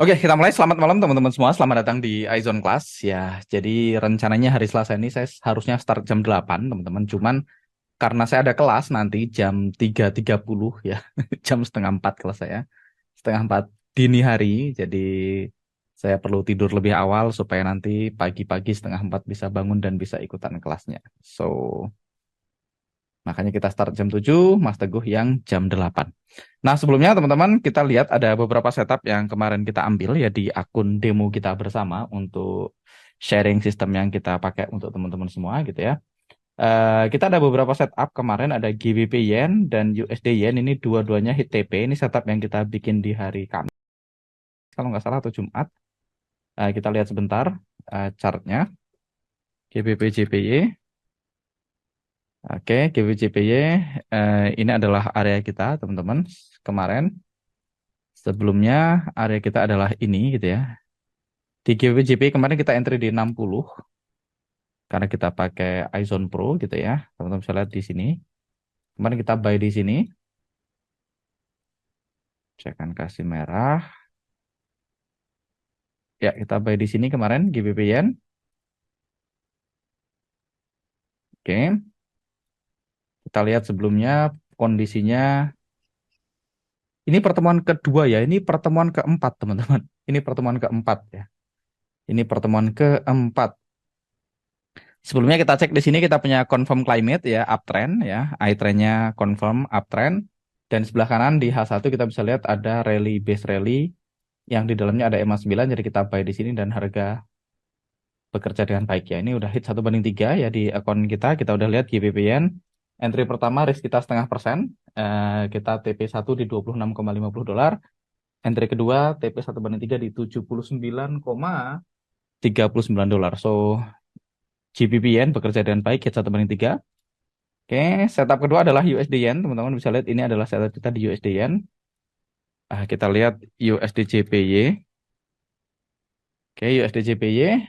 Oke, kita mulai. Selamat malam teman-teman semua. Selamat datang di iZone Class. Ya, jadi rencananya hari Selasa ini saya harusnya start jam 8, teman-teman. Cuman karena saya ada kelas nanti jam 3.30 ya. Jam setengah 4 kelas saya. Setengah 4 dini hari. Jadi saya perlu tidur lebih awal supaya nanti pagi-pagi setengah 4 bisa bangun dan bisa ikutan kelasnya. So, makanya kita start jam 7, Mas Teguh yang jam 8. Nah, sebelumnya teman-teman kita lihat ada beberapa setup yang kemarin kita ambil ya di akun demo kita bersama untuk sharing sistem yang kita pakai untuk teman-teman semua gitu ya. Kita ada beberapa setup kemarin ada GBP Yen dan USD Yen ini dua-duanya hit TP. Ini setup yang kita bikin di hari Kamis kalau nggak salah atau Jumat. Kita lihat sebentar chartnya GBP JPY. Oke, GBJPY ini adalah area kita, teman-teman. Kemarin, sebelumnya area kita adalah ini, gitu ya. Di GBJPY kemarin kita entry di 60, karena kita pakai iZone Pro, gitu ya. Teman-teman bisa lihat di sini. Kemarin kita buy di sini. Saya akan kasih merah. Ya, kita buy di sini kemarin, GBP Yen. Oke, kita lihat sebelumnya kondisinya. Ini pertemuan kedua ya, ini pertemuan keempat, teman-teman. Ini pertemuan keempat ya. Ini pertemuan keempat. Sebelumnya kita cek di sini kita punya confirm climate ya, uptrend ya, I-trendnya confirm uptrend. Dan sebelah kanan di H1 kita bisa lihat ada rally base rally yang di dalamnya ada EMA 9, jadi kita buy di sini dan harga bekerja dengan baik ya. Ini udah hit 1/3 ya di akun kita. Kita udah lihat GBP-Yen. Entry pertama risk kita 0,5%. Kita TP1 di $26,50. Entry kedua TP1/3 di $79,39. So GBP-Yen bekerja dengan baik hit 1/3. Oke, setup kedua adalah USD Yen. Teman-teman bisa lihat ini adalah setup kita di USD Yen. Kita lihat USD JPY. Oke, USD JPY.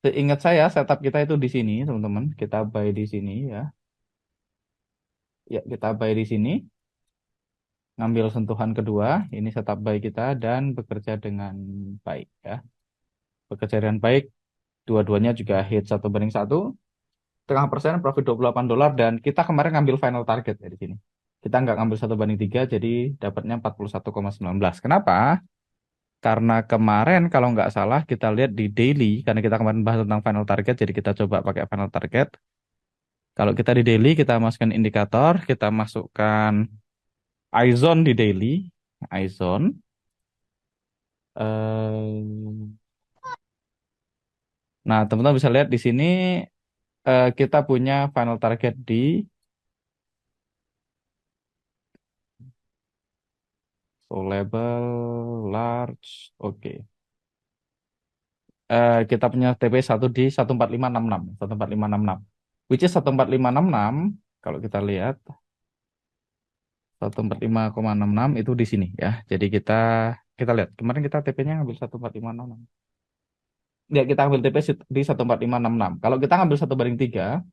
Seingat saya setup kita itu di sini, teman-teman. Kita buy di sini ya. Ya, kita buy di sini. Ngambil sentuhan kedua. Ini setup buy kita dan bekerja dengan baik ya. Bekerja dengan baik. Dua-duanya juga hit 1/1. Setengah persen, profit $28 dan kita kemarin ngambil final target ya di sini. Kita nggak ngambil 1/3 jadi dapatnya 41,19. Kenapa? Karena kemarin kalau nggak salah kita lihat di daily, karena kita kemarin bahas tentang final target, jadi kita coba pakai final target. Kalau kita di daily, kita masukkan indikator, kita masukkan iZone di daily, iZone. Eh, Nah, teman-teman bisa lihat di sini kita punya final target di so label large, oke. Kita punya TP1 di 14566, 14566. Which is 14566 kalau kita lihat 145,66 itu di sini ya. Jadi kita lihat kemarin kita TP-nya ngambil 14566. Ya, kita ambil TP di 14566. Kalau kita ngambil 1/3,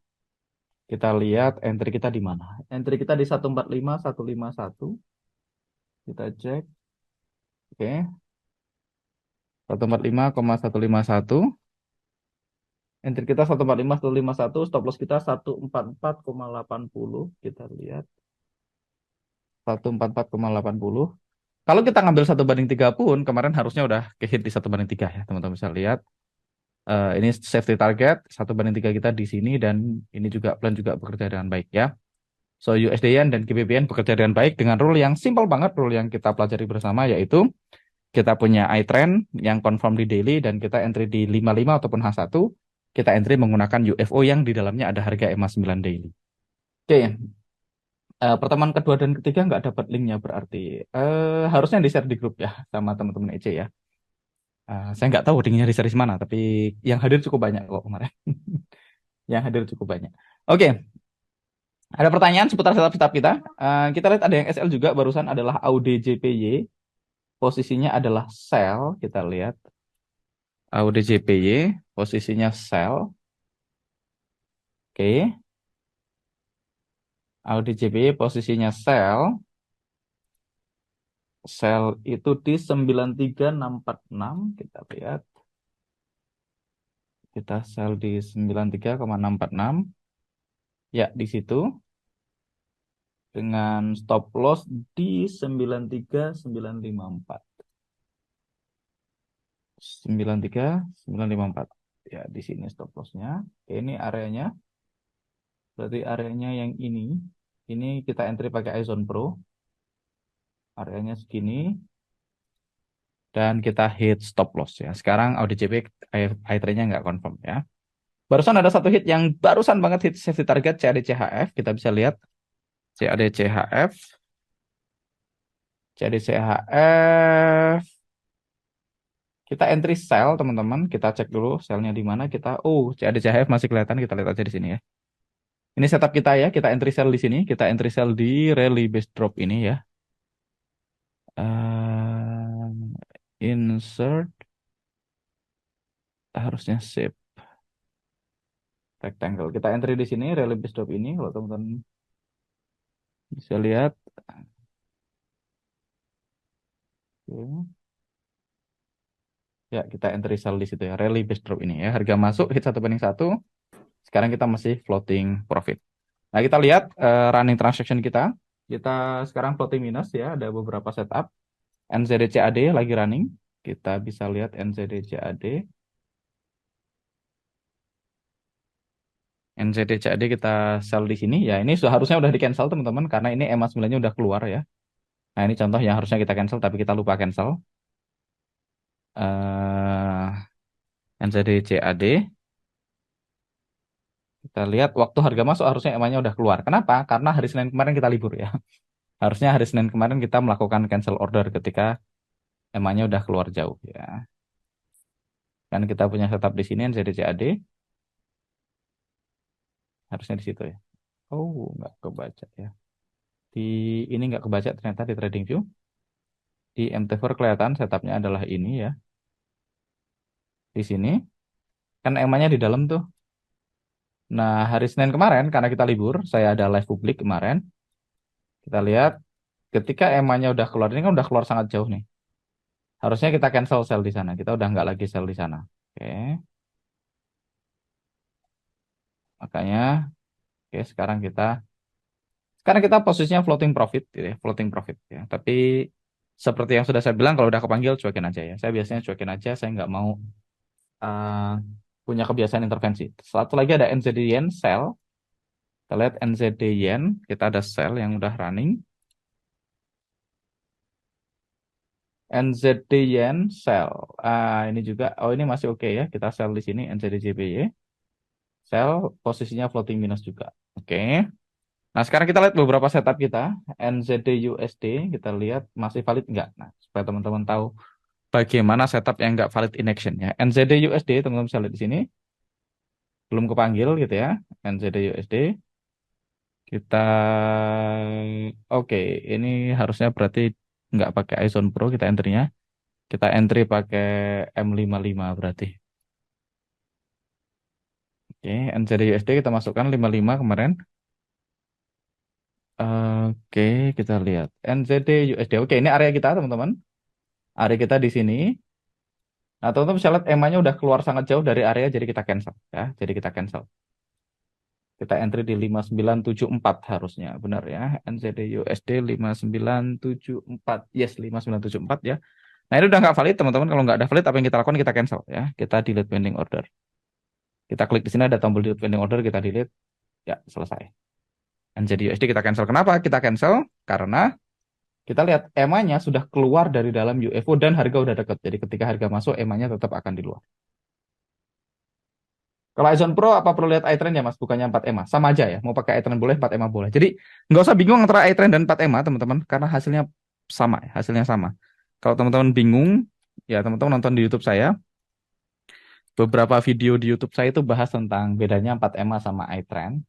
kita lihat entry kita di mana. Entry kita di 145,151. Kita cek. Oke. 145,151. Entry kita 145,151, stop loss kita 144,80. Kita lihat 144,80. Kalau kita ngambil 1/3 pun kemarin harusnya udah ke hit di 1/3 ya, teman-teman bisa lihat. Ini safety target 1/3 kita di sini dan ini juga plan juga bekerja dengan baik ya. So USD-Yen dan GBP-Yen bekerja dengan baik dengan rule yang simple banget, rule yang kita pelajari bersama yaitu kita punya iTrend yang confirm di daily dan kita entry di 55 ataupun H1. Kita entry menggunakan UFO yang di dalamnya ada harga EMA 9 daily. Oke, pertemuan kedua dan ketiga nggak dapat linknya berarti. Harusnya di-share di grup ya sama teman-teman EC ya. Saya nggak tahu linknya di series mana, tapi yang hadir cukup banyak kok kemarin. Yang hadir cukup banyak. Oke, ada pertanyaan seputar setup-setup kita. Kita lihat ada yang SL juga barusan adalah Aude JPY. Posisinya adalah sell. Kita lihat Aude JPY. Posisinya sell. Oke. Aude JPY posisinya sell. Sell itu di 93646, kita lihat. Kita sell di 93,646. Ya, di situ dengan stop loss di 93954. 93954. Ya, di sini stop lossnya. Ini areanya. Berarti areanya yang ini. Ini kita entry pakai iZone Pro. Areanya segini. Dan kita hit stop loss ya. Sekarang AudiCP eye-trade-nya nggak confirm ya. Barusan ada satu hit yang barusan banget hit safety target CAD-CHF. Kita bisa lihat CAD-CHF. CAD-CHF. Kita entry sell teman-teman. Kita cek dulu sellnya di mana. CAD-CHF masih kelihatan. Kita lihat aja di sini ya. Ini setup kita ya. Kita entry sell di sini. Kita entry sell di rally base drop ini ya. Insert. Harusnya save rectangle. Kita entry di sini rally base drop ini. Kalau teman-teman bisa lihat. Oke. Ya, kita entry sell di situ ya. Rally base drop ini ya. Harga masuk hit 1 banding 1. Sekarang kita masih floating profit. Nah, kita lihat running transaction kita. Kita sekarang floating minus ya. Ada beberapa setup. NZD-CAD lagi running. Kita bisa lihat NZD-CAD. NZD-CAD kita sell di sini. Ya, ini seharusnya udah di cancel teman-teman. Karena ini EMA 9-nya udah keluar ya. Nah, ini contoh yang harusnya kita cancel. Tapi kita lupa cancel. NZD-CAD. Kita lihat waktu harga masuk harusnya EMA-nya udah keluar. Kenapa? Karena hari Senin kemarin kita libur ya. Harusnya hari Senin kemarin kita melakukan cancel order ketika EMA-nya udah keluar jauh ya. Kan kita punya setup di sini NZD-CAD. Harusnya di situ ya. Oh, nggak kebaca ya. Di ini nggak kebaca ternyata di TradingView. Di MT4 kelihatan setupnya adalah ini ya. Di sini. Kan EMA-nya di dalam tuh. Nah, hari Senin kemarin karena kita libur, saya ada live publik kemarin. Kita lihat ketika EMA-nya udah keluar, ini kan udah keluar sangat jauh nih. Harusnya kita cancel sell di sana. Kita udah nggak lagi sell di sana. Oke. Makanya, oke sekarang kita posisinya floating profit, gitu ya, floating profit ya. Tapi seperti yang sudah saya bilang, kalau udah kepanggil cuekin aja ya. Saya biasanya cuekin aja. Saya nggak mau uh, punya kebiasaan intervensi. Satu lagi ada NZD Yen sell. Kita lihat NZD Yen, kita ada sell yang udah running. NZD Yen sell. Ini juga, ini masih oke ya. Kita sell di sini NZD JPY. Sell posisinya floating minus juga. Oke. Nah, sekarang kita lihat beberapa setup kita. NZD USD, kita lihat masih valid nggak? Nah, supaya teman-teman tahu bagaimana setup yang nggak valid in action ya. NZD USD, teman-teman bisa lihat di sini. Belum kepanggil gitu ya. NZD USD. Kita, oke, ini harusnya berarti nggak pakai iZone Pro kita entry-nya. Kita entry pakai M55 berarti. Oke, NZD USD kita masukkan 55 kemarin. Oke, kita lihat. NZD USD. Oke, ini area kita teman-teman. Area kita di sini. Nah, teman-teman bisa lihat EMA-nya udah keluar sangat jauh dari area, jadi kita cancel ya. Jadi kita cancel. Kita entry di 5974 harusnya, benar ya. NZD USD 5974. Yes, 5974 ya. Nah, ini udah nggak valid, teman-teman. Kalau nggak ada valid, apa yang kita lakukan? Kita cancel ya. Kita delete pending order. Kita klik di sini ada tombol delete pending order, kita delete. Ya, selesai. NZD USD kita cancel. Kenapa kita cancel? Karena kita lihat EMA-nya sudah keluar dari dalam UFO dan harga udah dekat. Jadi ketika harga masuk, EMA-nya tetap akan di luar. Kalau iZone Pro apa perlu lihat iTrend ya Mas? Bukannya 4 EMA. Sama aja ya. Mau pakai iTrend boleh, 4 EMA boleh. Jadi nggak usah bingung antara iTrend dan 4 EMA teman-teman. Karena hasilnya sama. Hasilnya sama. Kalau teman-teman bingung, ya teman-teman nonton di YouTube saya. Beberapa video di YouTube saya itu bahas tentang bedanya 4 EMA sama iTrend.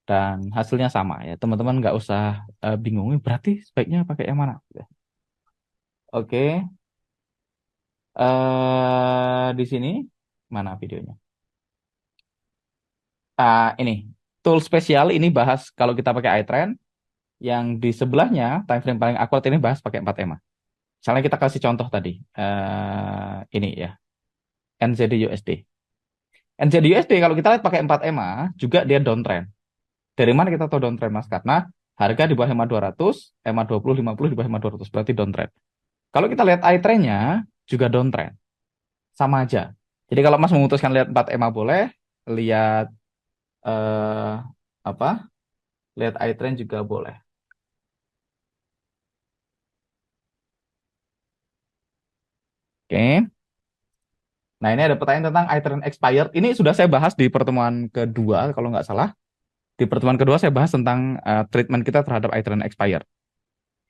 Dan hasilnya sama ya. Teman-teman nggak usah bingung. Berarti sebaiknya pakai yang mana? Oke. Di sini mana videonya? Ini tool spesial ini bahas kalau kita pakai iTrend Yang di sebelahnya, time frame paling akurat ini bahas pakai 4 EMA. Misalnya kita kasih contoh tadi, ini ya, NZD USD. NZD USD kalau kita lihat pakai 4 EMA, juga dia downtrend. Dari mana kita tahu downtrend, Mas? Karena harga di bawah EMA 200, EMA 20, 50 di bawah EMA 200, berarti downtrend. Kalau kita lihat eye trend-nya, juga downtrend. Sama aja. Jadi kalau Mas memutuskan lihat 4 EMA boleh, lihat eh, apa? Lihat eye trend juga boleh. Oke. Nah, ini ada pertanyaan tentang eye trend expired. Ini sudah saya bahas di pertemuan kedua, kalau nggak salah. Di pertemuan kedua saya bahas tentang treatment kita terhadap eye trend expired.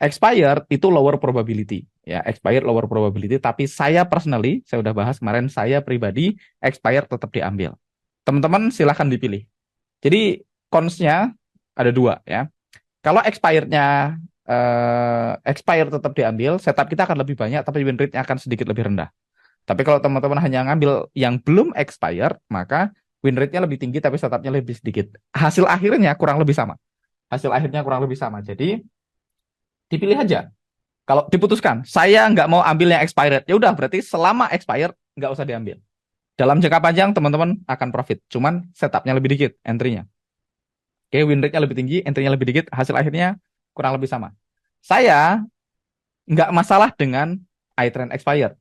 Expired itu lower probability, ya. Expired lower probability. Tapi saya personally, saya udah bahas kemarin, saya pribadi expired tetap diambil. Teman-teman silahkan dipilih. Jadi cons-nya ada dua, ya. Kalau expired-nya expired tetap diambil, setup kita akan lebih banyak, tapi win rate-nya akan sedikit lebih rendah. Tapi kalau teman-teman hanya ngambil yang belum expired, maka win rate-nya lebih tinggi, tapi setupnya lebih sedikit. Hasil akhirnya kurang lebih sama. Hasil akhirnya kurang lebih sama. Jadi dipilih aja. Kalau diputuskan, saya nggak mau ambil yang expired, ya udah berarti selama expired nggak usah diambil. Dalam jangka panjang teman-teman akan profit, cuman setupnya lebih dikit, entry-nya. Oke, win rate-nya lebih tinggi, entry-nya lebih dikit, hasil akhirnya kurang lebih sama. Saya nggak masalah dengan iTrend expired.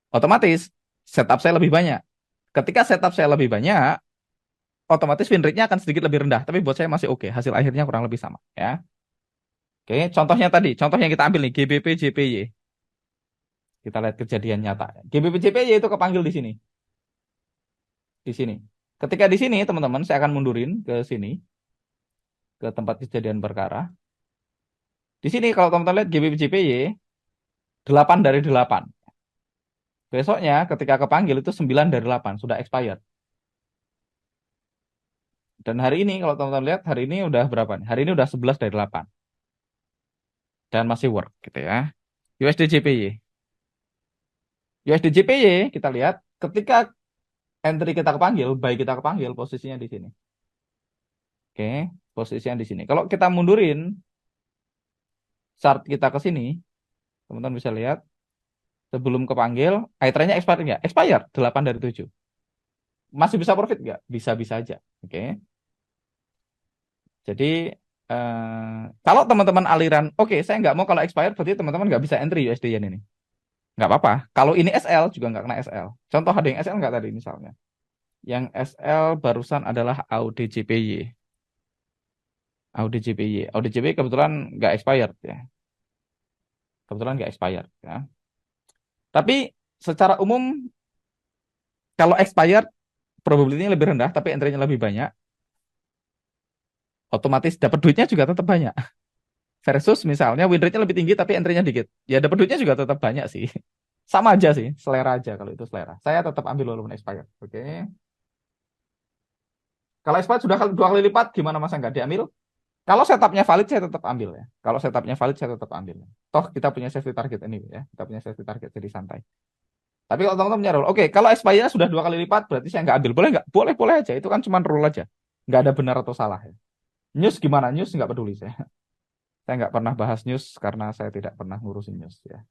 Otomatis setup saya lebih banyak. Ketika setup saya lebih banyak, otomatis win rate-nya akan sedikit lebih rendah. Tapi buat saya masih oke. Hasil akhirnya kurang lebih sama. Ya. Oke, contohnya tadi. Contoh yang kita ambil nih. GBP JPY. Kita lihat kejadian nyata. GBP JPY itu kepanggil di sini. Di sini. Ketika di sini, teman-teman, saya akan mundurin ke sini. Ke tempat kejadian perkara. Di sini, kalau teman-teman lihat GBP JPY, 8 dari 8. Besoknya, ketika kepanggil itu 9 dari 8. Sudah expired. Dan hari ini, kalau teman-teman lihat, hari ini udah berapa nih? Hari ini udah 11 dari 8. Dan masih work gitu ya. USD JPY. USD JPY kita lihat ketika entry kita kepanggil, buy kita kepanggil, posisinya di sini. Oke, posisinya di sini. Kalau kita mundurin chart kita ke sini, teman-teman bisa lihat sebelum kepanggil, trend-nya expired nggak? Expired 8 dari 7. Masih bisa profit nggak? Bisa-bisa aja. Oke. Jadi kalau teman-teman aliran, oke, saya nggak mau kalau expired, berarti teman-teman nggak bisa entry USD yen ini. Nggak apa-apa. Kalau ini SL juga nggak kena SL. Contoh ada yang SL nggak tadi misalnya? Yang SL barusan adalah AUD JPY. AUD JPY. AUD JPY kebetulan nggak expired ya. Kebetulan nggak expired ya. Tapi secara umum kalau expired probability-nya lebih rendah tapi entry-nya lebih banyak, otomatis dapat duitnya juga tetap banyak. Versus misalnya win rate-nya lebih tinggi tapi entry-nya dikit. Ya dapat duitnya juga tetap banyak sih. Sama aja sih, selera aja kalau itu selera. Saya tetap ambil walaupun expired. Oke. Kalau expired sudah 2 kali lipat, gimana masa nggak diambil? Kalau setupnya valid, saya tetap ambil ya. Kalau setupnya valid, saya tetap ambil. Toh kita punya safety target ini ya. Kita punya safety target, jadi santai. Tapi kalau teman-teman punya rule, oke, kalau expirednya sudah 2 kali lipat, berarti saya nggak ambil. Boleh nggak? Boleh, boleh aja. Itu kan cuma rule aja. Nggak ada benar atau salah ya. News gimana? News nggak peduli saya. Saya nggak pernah bahas news karena saya tidak pernah ngurusin news ya.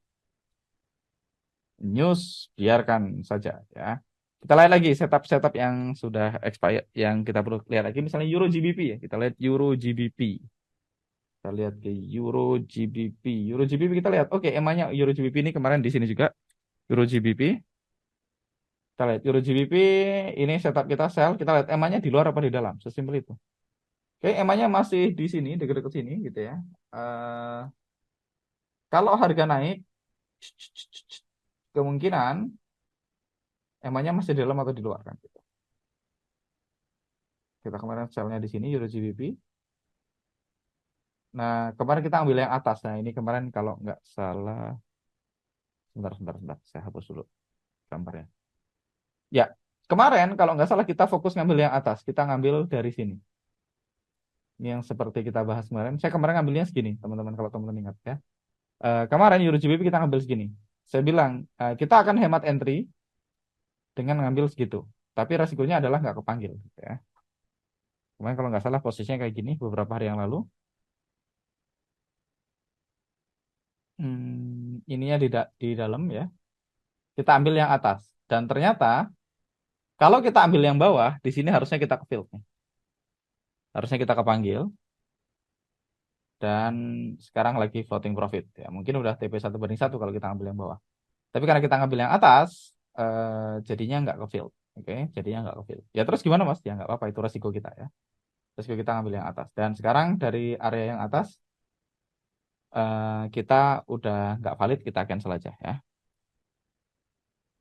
News biarkan saja ya. Kita lihat lagi setup-setup yang sudah expired, yang kita perlu lihat lagi. Misalnya Euro GBP ya. Kita lihat Euro GBP. Kita lihat ke Euro GBP. Euro GBP kita lihat. Oke, emangnya Euro GBP ini kemarin di sini juga. Euro GBP. Kita lihat Euro GBP ini setup kita sell. Kita lihat emangnya di luar apa di dalam. Sesimpel itu. Oke, emangnya masih di sini, dekat-dekat sini gitu ya. Eh, kalau harga naik, kemungkinan emangnya masih di dalam atau di luar kan. Gitu. Kita kemarin sell-nya di sini Euro GBP. Nah, kemarin kita ambil yang atas. Nah, ini kemarin kalau nggak salah, sebentar, sebentar, sebentar. Saya hapus dulu gambarnya. Ya, kemarin kalau nggak salah kita fokus ngambil yang atas. Kita ngambil dari sini. Ini yang seperti kita bahas kemarin. Saya kemarin ngambilnya segini, teman-teman. Kalau teman-teman ingat ya. Kemarin Euro GBP kita ngambil segini. Saya bilang, kita akan hemat entry dengan ngambil segitu. Tapi resikonya adalah nggak kepanggil. Gitu ya. Kemarin kalau nggak salah posisinya kayak gini beberapa hari yang lalu. ininya di dalam ya. Kita ambil yang atas. Dan ternyata kalau kita ambil yang bawah, di sini harusnya kita ke field nih. Harusnya kita kepanggil dan sekarang lagi floating profit ya. Mungkin udah TP 1/1 kalau kita ambil yang bawah. Tapi karena kita ngambil yang atas, jadinya nggak ke field. Oke, jadinya nggak ke field. Ya terus gimana Mas? Ya nggak apa-apa, itu resiko kita ya. Resiko kita ngambil yang atas. Dan sekarang dari area yang atas, kita udah nggak valid, kita cancel aja ya.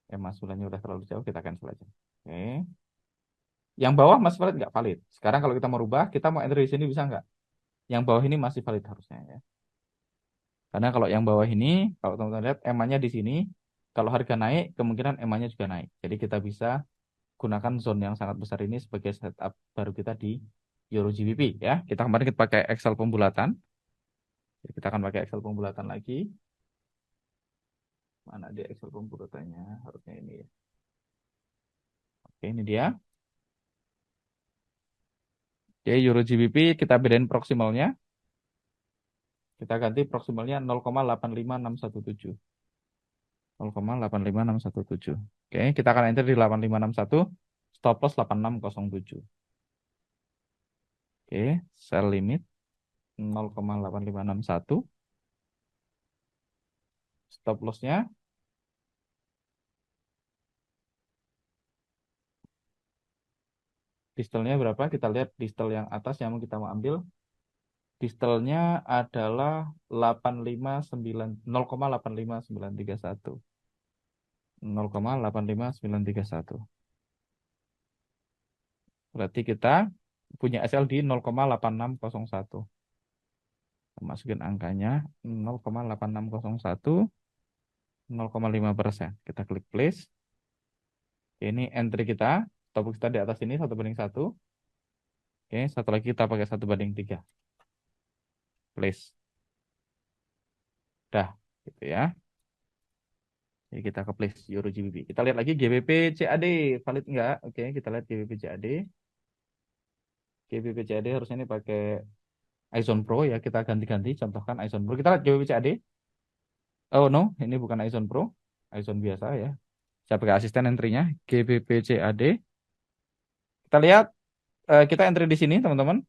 Ya Mas, bulannya udah terlalu jauh, kita cancel aja. Oke. Yang bawah masih valid nggak valid. Sekarang kalau kita mau rubah, kita mau enter di sini bisa nggak? Yang bawah ini masih valid harusnya ya. Karena kalau yang bawah ini, kalau teman-teman lihat EMA-nya di sini, kalau harga naik, kemungkinan EMA-nya juga naik. Jadi kita bisa gunakan zone yang sangat besar ini sebagai setup baru kita di Euro GBP ya. Kita kemarin kita pakai Excel pembulatan. Jadi kita akan pakai Excel pembulatan lagi. Mana dia Excel pembulatannya? Harusnya ini ya. Oke, ini dia. Oke, Euro GBP kita bedain proximalnya. Kita ganti proximalnya 0,85617. 0,85617. Oke, kita akan enter di 8561. Stop loss 8607. Oke, sell limit 0,8561. Stop lossnya distelnya berapa? Kita lihat distel yang atas yang mau kita mau ambil. Distelnya adalah 859 0,85931. 0,85931. Berarti kita punya SL di 0,8601. Masukin angkanya 0,8601, 0,5%. Kita klik place. Ini entry kita. Stop kita di atas ini 1/1. Oke, satu lagi kita pakai 1/3. Place. Dah, gitu ya. Jadi kita ke place Euro GBP. Kita lihat lagi GBP CAD valid enggak? Oke, kita lihat GBP CAD. GBP CAD harusnya ini pakai Izone Pro ya. Kita ganti-ganti. Contohkan Izone Pro. Kita lihat GBP CAD. Oh no, ini bukan Izone Pro. Izone biasa ya. Saya pakai asisten entry-nya. GBP CAD. Kita lihat kita entry di sini teman-teman.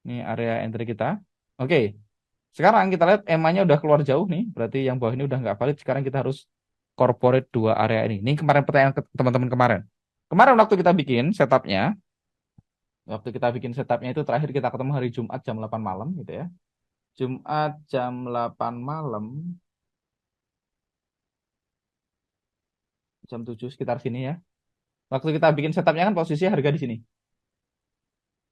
Ini area entry kita. Oke. Sekarang kita lihat EMA-nya udah keluar jauh nih. Berarti yang bawah ini udah nggak valid. Sekarang kita harus corporate dua area ini. Ini kemarin pertanyaan teman-teman kemarin. Kemarin waktu kita bikin setupnya itu terakhir kita ketemu hari Jumat jam 8 malam gitu ya. Jumat jam 8 malam, jam 7 sekitar sini ya. Waktu kita bikin setupnya kan posisinya harga di sini.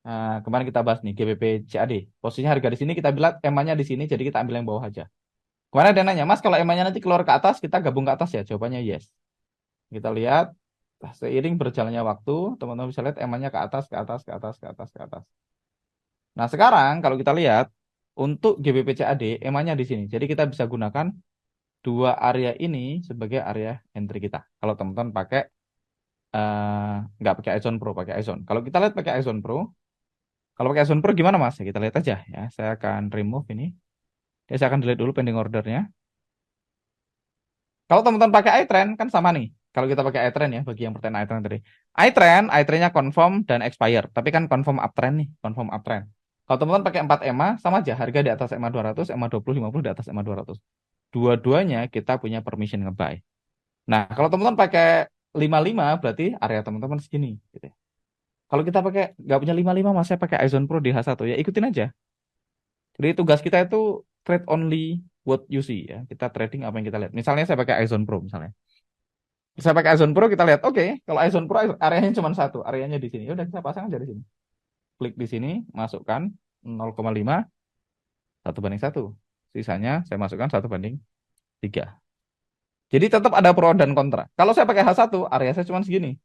Nah, kemarin kita bahas nih GBP CAD. Posisinya harga di sini kita bilang EMA-nya di sini, jadi kita ambil yang bawah aja. Kemarin ada nanya, Mas kalau EMA-nya nanti keluar ke atas, kita gabung ke atas ya? Jawabannya yes. Kita lihat seiring berjalannya waktu, teman-teman bisa lihat EMA-nya ke atas, ke atas, ke atas, ke atas, ke atas. Nah, sekarang kalau kita lihat untuk GBP CAD EMA-nya di sini. Jadi kita bisa gunakan dua area ini sebagai area entry kita. Kalau teman-teman pakai nggak pakai Izone Pro, pakai Izone. Kalau kita lihat pakai Izone Pro, kalau pakai Izone Pro gimana Mas? Ya, kita lihat aja ya. Saya akan remove ini. Ya, saya akan delete dulu pending ordernya. Kalau teman-teman pakai iTrend kan sama nih. Kalau kita pakai iTrend ya, bagi yang pertanyaan iTrend tadi. iTrend-nya confirm dan expire. Tapi kan confirm uptrend nih, confirm uptrend. Kalau teman-teman pakai 4 EMA, sama aja. Harga di atas EMA 200, EMA 20, 50 di atas EMA 200. Dua-duanya kita punya permission nge-buy. Nah, kalau teman-teman pakai 55, berarti area teman-teman segini. Gitu ya. Kalau kita pakai nggak punya 55, mas saya pakai Izone Pro di H1 ya ikutin aja. Jadi tugas kita itu trade only what you see ya. Kita trading apa yang kita lihat. Misalnya saya pakai Izone Pro misalnya. Saya pakai Izone Pro kita lihat, oke, kalau Izone Pro areanya cuma satu, areanya di sini. Udah kita pasang aja di sini. Klik di sini, masukkan 0,5 1/1. Sisanya saya masukkan 1/3. Jadi tetap ada pro dan kontra. Kalau saya pakai H1, area saya cuma segini.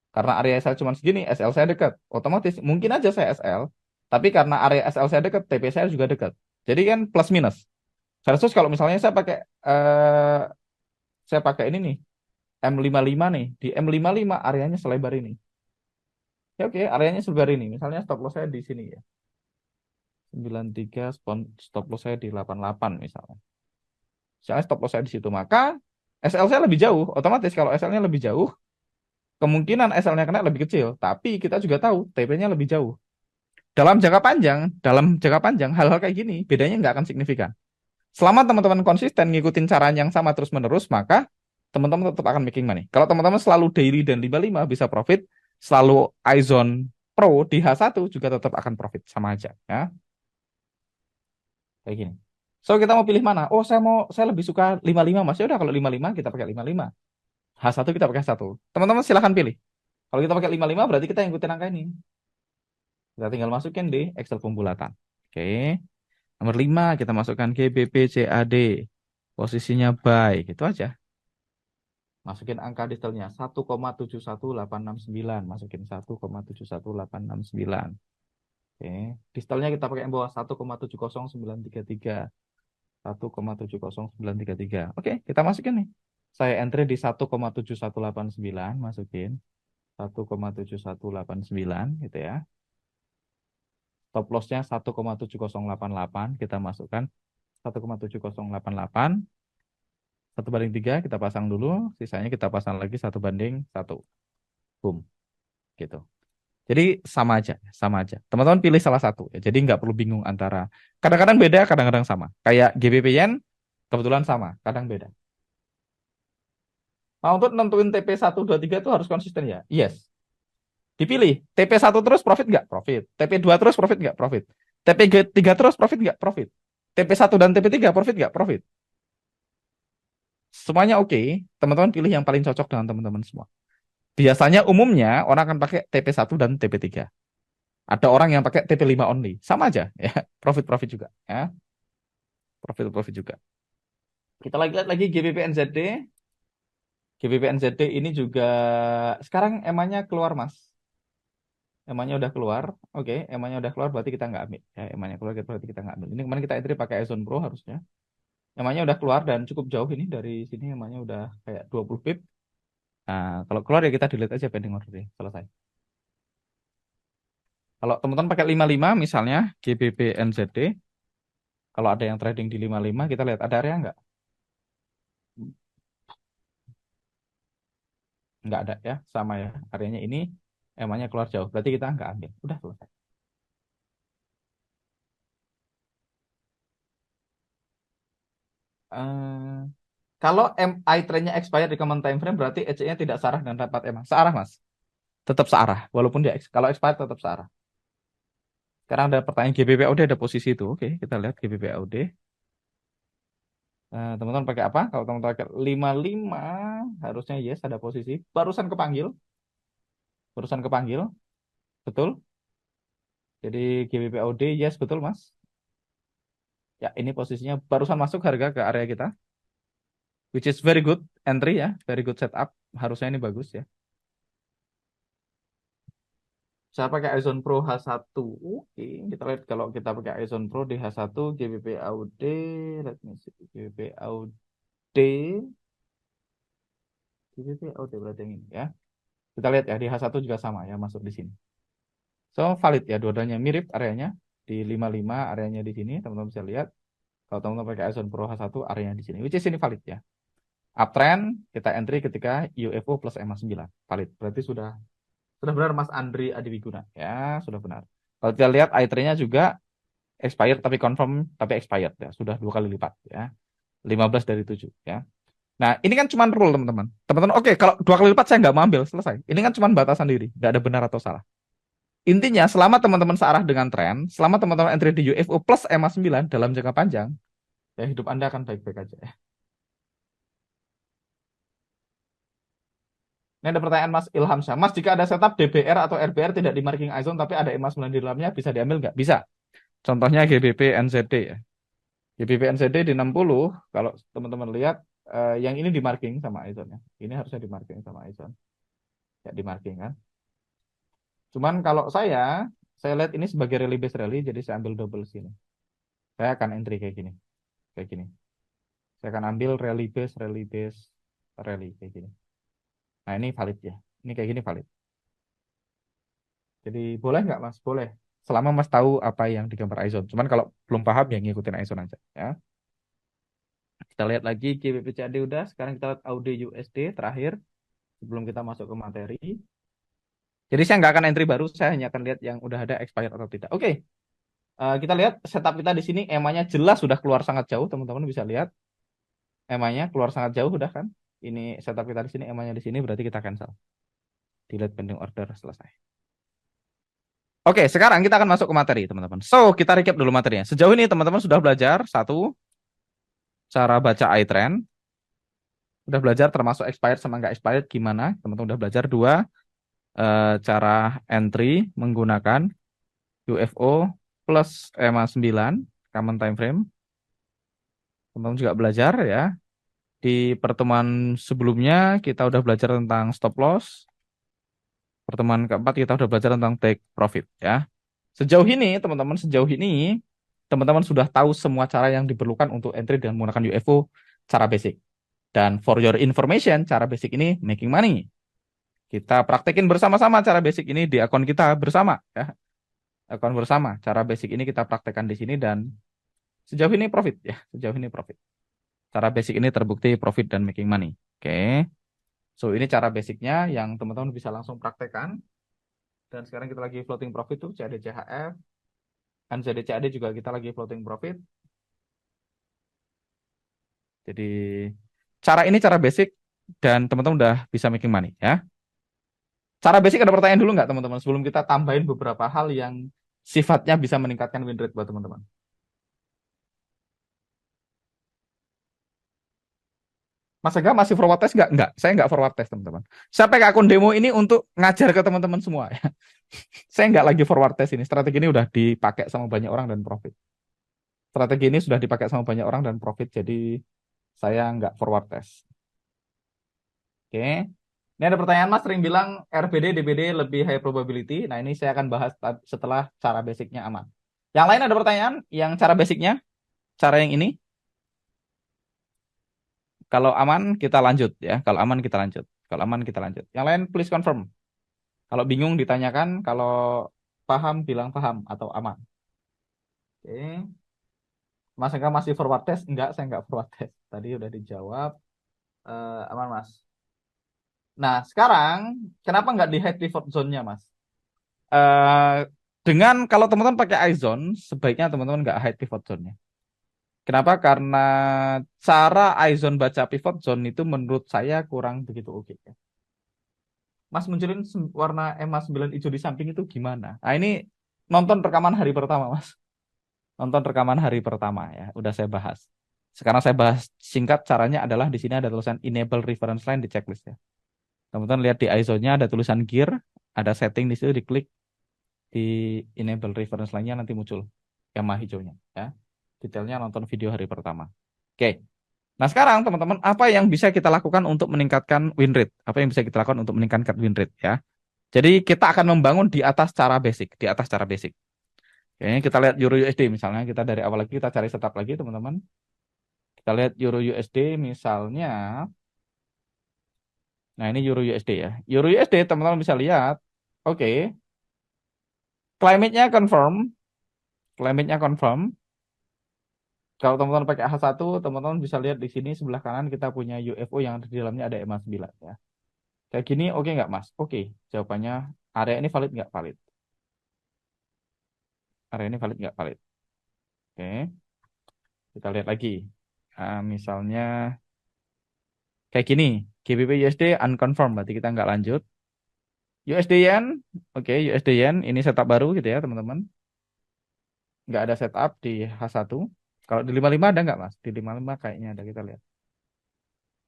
Karena area SL cuma segini, SL saya dekat. Otomatis mungkin aja saya SL, tapi karena area SL saya dekat, TP saya juga dekat. Jadi kan plus minus. Versus kalau misalnya saya pakai ini nih, M55 nih. Di M55 areanya selebar ini. Ya oke, areanya selebar ini. Misalnya stop loss saya di sini ya. 93, stop loss saya di 88 misalnya. Misalnya stop loss saya di situ, maka SL saya lebih jauh. Otomatis kalau SL-nya lebih jauh, kemungkinan SL-nya kena lebih kecil. Tapi kita juga tahu TP-nya lebih jauh. Dalam jangka panjang, hal-hal kayak gini bedanya nggak akan signifikan. Selama teman-teman konsisten ngikutin cara yang sama terus-menerus, maka teman-teman tetap akan making money. Kalau teman-teman selalu daily dan 55 bisa profit, selalu iZone Pro di H1 juga tetap akan profit, sama aja ya. Kayak gini. So kita mau pilih mana? Oh, saya lebih suka 55 Mas. Ya udah kalau 55 kita pakai 55. H1 kita pakai H1. Teman-teman silahkan pilih. Kalau kita pakai 55 berarti kita ikutin angka ini. Kita tinggal masukin di Excel pembulatan. Oke. Nomor 5 kita masukkan GBP CAD. Posisinya buy, gitu aja. Masukin angka detailnya 1,71869. Masukin 1,71869. Oke. Detailnya kita pakai yang bawah 1,70933. 1,70933. Oke, kita masukin nih. Saya entry di 1,7189, masukin 1,7189 gitu ya. Stop loss-nya 1,7088, kita masukkan 1,7088. 1/3 kita pasang dulu, sisanya kita pasang lagi 1/1. Boom, gitu. Jadi sama aja, sama aja. Teman-teman pilih salah satu ya. Jadi nggak perlu bingung antara kadang-kadang beda, kadang-kadang sama. Kayak GBP Yen kebetulan sama, kadang beda. Nah, untuk nentuin TP 1, 2, 3 itu harus konsisten ya? Yes. Dipilih. TP 1 terus profit nggak? Profit. TP 2 terus profit nggak? Profit. TP 3 terus profit nggak? Profit. TP 1 dan TP 3 profit nggak? Profit. Semuanya oke. Teman-teman pilih yang paling cocok dengan teman-teman semua. Biasanya umumnya orang akan pakai TP 1 dan TP 3. Ada orang yang pakai TP 5 only. Sama aja ya. Profit-profit juga ya. Profit-profit juga. Kita lagi lihat lagi GBP NZD. GBP NZD ini juga sekarang emanya keluar Mas. Emanya udah keluar, oke, emanya udah keluar berarti kita nggak ambil. Ya, emanya keluar berarti kita nggak ambil. Ini kemarin kita entry pakai Ozone Pro harusnya. Emanya udah keluar dan cukup jauh ini dari sini, emanya udah kayak 20 pip. Nah, kalau keluar ya kita delete aja pending order selesai. Kalau teman-teman pakai 55 misalnya GBP NZD, kalau ada yang trading di 55 kita lihat ada area nggak? Nggak ada ya, sama ya. Areanya ini emanya keluar jauh, berarti kita nggak ambil. Udah selesai. Eh, kalau MI trendnya expire di common time frame berarti EC-nya tidak searah dengan rapat emang. Searah Mas. Tetap searah walaupun dia kalau expired tetap searah. Sekarang ada pertanyaan GBP AUD ada posisi itu. Oke, kita lihat GBP AUD. Teman-teman pakai apa? Kalau teman-teman pakai 55 harusnya yes ada posisi. Barusan kepanggil, barusan kepanggil. Betul. Jadi GBP AUD yes betul, Mas. Ya, ini posisinya barusan masuk harga ke area kita. Which is very good entry ya, very good setup. Harusnya ini bagus ya. Saya pakai Ozone Pro H1. Oke, kita lihat kalau kita pakai Ozone Pro di H1 GBP AUD, let me see. GBP AUD, GBP AUD berarti yang ini ya. Kita lihat ya di H1 juga sama ya masuk di sini. So valid ya dua-duanya mirip areanya di 55 areanya di sini teman-teman bisa lihat. Kalau teman-teman pakai Ozone Pro H1 areanya di sini. Which is ini valid ya. Uptrend kita entry ketika UFO plus EMA 9 valid. Berarti sudah benar Mas Andri Adiwiguna ya, sudah benar. Kalau kita lihat i3-nya juga expired tapi confirm tapi expired ya, sudah 2 kali lipat ya. 15 dari 7 ya. Nah, ini kan cuma rule teman-teman. Teman-teman, oke, kalau 2 kali lipat saya nggak mau ambil, selesai. Ini kan cuma batasan diri, nggak ada benar atau salah. Intinya, selama teman-teman searah dengan tren, selama teman-teman entry di UFO plus EMA 9 dalam jangka panjang, ya hidup Anda akan baik-baik aja ya. Ini ada pertanyaan Mas Ilham Syah. Mas, jika ada setup DBR atau RBR tidak di marking IZON tapi ada EMA 9 di dalamnya, bisa diambil nggak? Bisa. Contohnya GBP NZD ya. GBP NZD di 60, kalau teman-teman lihat, yang ini di marking sama IZON ya. Ini harusnya di marking sama IZON. Ya, di marking kan. Cuman kalau saya lihat ini sebagai rally base rally, jadi saya ambil double sini. Saya akan entry kayak gini, kayak gini. Saya akan ambil rally base, rally kayak gini. Nah ini valid ya, ini kayak gini valid. Jadi boleh nggak Mas? Boleh. Selama Mas tahu apa yang digambar Aizon. Cuman kalau belum paham ya ngikutin Aizon aja ya. Kita lihat lagi GBP/CAD udah. Sekarang kita lihat AUD USD terakhir sebelum kita masuk ke materi. Jadi saya nggak akan entry baru, saya hanya akan lihat yang udah ada expired atau tidak. Oke, kita lihat setup kita di sini EMA-nya jelas sudah keluar sangat jauh, teman-teman bisa lihat EMA-nya keluar sangat jauh udah kan. Ini setup kita di sini, EMA-nya di sini, berarti kita cancel. Delete pending order, selesai. Oke, sekarang kita akan masuk ke materi, teman-teman. So, kita recap dulu materinya. Sejauh ini teman-teman sudah belajar satu, cara baca iTrend. Udah belajar termasuk expired sama nggak expired gimana. Teman-teman udah belajar. Dua, cara entry menggunakan UFO plus EMA 9 common time frame. Teman-teman juga belajar ya. Di pertemuan sebelumnya kita udah belajar tentang stop loss. Pertemuan keempat kita udah belajar tentang take profit ya. Sejauh ini teman-teman, teman-teman sudah tahu semua cara yang diperlukan untuk entry dengan menggunakan UFO cara basic. Dan for your information, cara basic ini making money. Kita praktekin bersama-sama cara basic ini di akun kita bersama ya. Akun bersama. Cara basic ini kita praktekkan di sini dan sejauh ini profit ya. Sejauh ini profit. Cara basic ini terbukti profit dan making money. Oke. So ini cara basicnya yang teman-teman bisa langsung praktekkan. Dan sekarang kita lagi floating profit tuh CAD CHF. NZD CAD juga kita lagi floating profit. Jadi cara ini cara basic dan teman-teman udah bisa making money ya. Cara basic ada pertanyaan dulu nggak teman-teman sebelum kita tambahin beberapa hal yang sifatnya bisa meningkatkan win rate buat teman-teman. Mas Ega masih forward test nggak? Nggak, saya nggak forward test teman-teman. Saya pakai akun demo ini untuk ngajar ke teman-teman semua ya. Saya nggak lagi forward test ini. Strategi ini udah dipakai sama banyak orang dan profit. Strategi ini sudah dipakai sama banyak orang dan profit, jadi saya nggak forward test. Oke. Ini ada pertanyaan Mas sering bilang RBD, DBD lebih high probability. Nah ini saya akan bahas setelah cara basicnya aman. Yang lain ada pertanyaan yang cara basicnya, cara yang ini. Kalau aman kita lanjut ya. Kalau aman kita lanjut. Kalau aman kita lanjut. Yang lain please confirm. Kalau bingung ditanyakan, kalau paham bilang paham atau aman. Oke. Mas enggak masih forward test? Enggak, saya enggak forward test. Tadi udah dijawab. Aman Mas. Nah sekarang kenapa nggak di hide pivot zone-nya Mas? eh dengan kalau teman-teman pakai iZone, sebaiknya teman-teman nggak hide pivot zone-nya. Kenapa? Karena cara iZone baca pivot zone itu menurut saya kurang begitu oke. Mas munculin warna EMA 9 hijau di samping itu gimana? Nah ini nonton rekaman hari pertama Mas. Nonton rekaman hari pertama ya, udah saya bahas. Sekarang saya bahas singkat caranya adalah di sini ada tulisan enable reference line di checklist ya. Teman-teman lihat di ISO-nya ada tulisan gear, ada setting di situ diklik di enable reference line-nya nanti muncul EMA hijaunya ya. Detailnya nonton video hari pertama. Oke. Nah, sekarang teman-teman apa yang bisa kita lakukan untuk meningkatkan win rate? Apa yang bisa kita lakukan untuk meningkatkan win rate ya? Jadi kita akan membangun di atas cara basic, di atas cara basic. Oke, kita lihat Euro USD misalnya, kita dari awal lagi kita cari setup lagi teman-teman. Kita lihat Euro USD misalnya. Nah, ini Euro USD ya. Euro USD teman-teman bisa lihat. Oke. Climate-nya confirm. Climate-nya confirm. Kalau teman-teman pakai H1, teman-teman bisa lihat di sini sebelah kanan kita punya UFO yang di dalamnya ada EMA 9 ya. Kayak gini oke nggak Mas? Oke. Jawabannya area ini valid nggak valid? Area ini valid nggak valid? Oke. Kita lihat lagi. Misalnya kayak gini. GBP USD unconfirmed berarti kita nggak lanjut. USD Yen, oke USD Yen ini setup baru gitu ya teman-teman. Nggak ada setup di H1. Kalau di 55 ada nggak Mas? Di 55 kayaknya ada, kita lihat.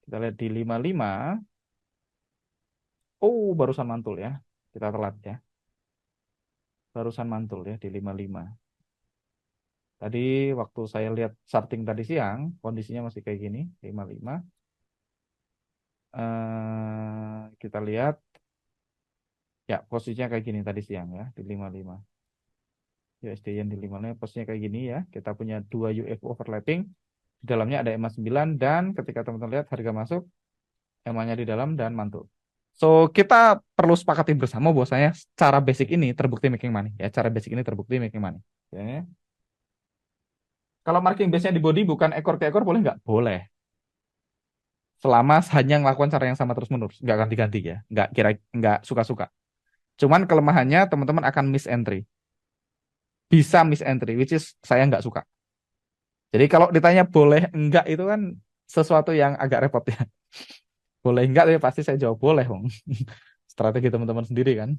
Kita lihat di 55. Oh, barusan mantul ya. Kita telat ya. Barusan mantul ya di 55. Tadi waktu saya lihat starting tadi siang, kondisinya masih kayak gini, 55. Kita lihat ya posisinya kayak gini tadi siang ya di 55. USD yang di 55 posisinya kayak gini ya. Kita punya dua UFO overlapping. Di dalamnya ada EMA 9 dan ketika teman-teman lihat harga masuk, EMA-nya di dalam dan mantul. So, kita perlu sepakati bersama bahwasanya cara basic ini terbukti making money ya. Cara basic ini terbukti making money. Oke. Kalau marking base-nya di body bukan ekor ke ekor boleh nggak? Boleh. Selama hanya melakukan cara yang sama terus-menerus, nggak ganti-ganti ya. Nggak suka-suka. Cuman kelemahannya teman-teman akan miss entry. Bisa miss entry, which is saya nggak suka. Jadi kalau ditanya boleh enggak itu kan sesuatu yang agak repot ya. Boleh enggak tapi pasti saya jawab boleh, Bang. Strategi teman-teman sendiri kan.